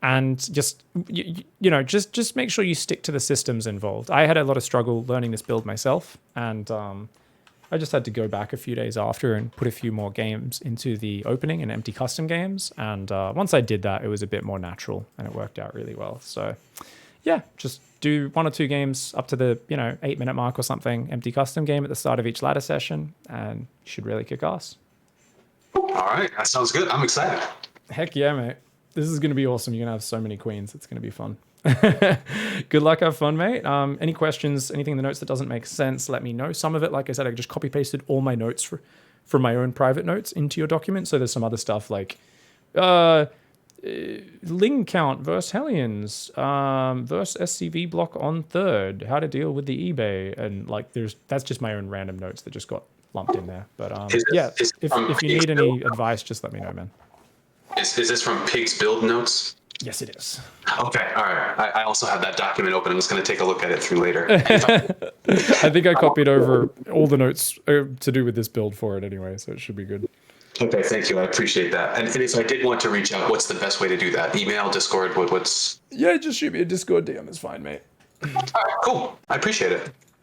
And just, just make sure you stick to the systems involved. I had a lot of struggle learning this build myself. And I just had to go back a few days after and put a few more games into the opening and empty custom games. And once I did that, it was a bit more natural and it worked out really well. So yeah, just do 1 or 2 games up to the 8-minute mark or something, empty custom game at the start of each ladder session, and you should really kick ass. All right, that sounds good. I'm excited. Heck yeah, mate. This is going to be awesome. You're going to have so many queens. It's going to be fun. Good luck, have fun, mate. Any questions, anything in the notes that doesn't make sense, let me know. Some of it, like I said, I just copy pasted all my notes from my own private notes into your document. So there's some other stuff like Ling count versus Hellions, versus SCV block on third, how to deal with the eBay, and like that's just my own random notes that just got lumped in there. But if you need any advice, just let me know, man. Is this from Pig's Build Notes? Yes, it is. Okay, all right. I also have that document open. I'm just going to take a look at it through later. I think I copied over all the notes to do with this build for it anyway, so it should be good. Okay, thank you. I appreciate that. And if I did want to reach out, what's the best way to do that? Email, Discord, what's... Yeah, just shoot me a Discord DM. It's fine, mate. All right, cool. I appreciate it.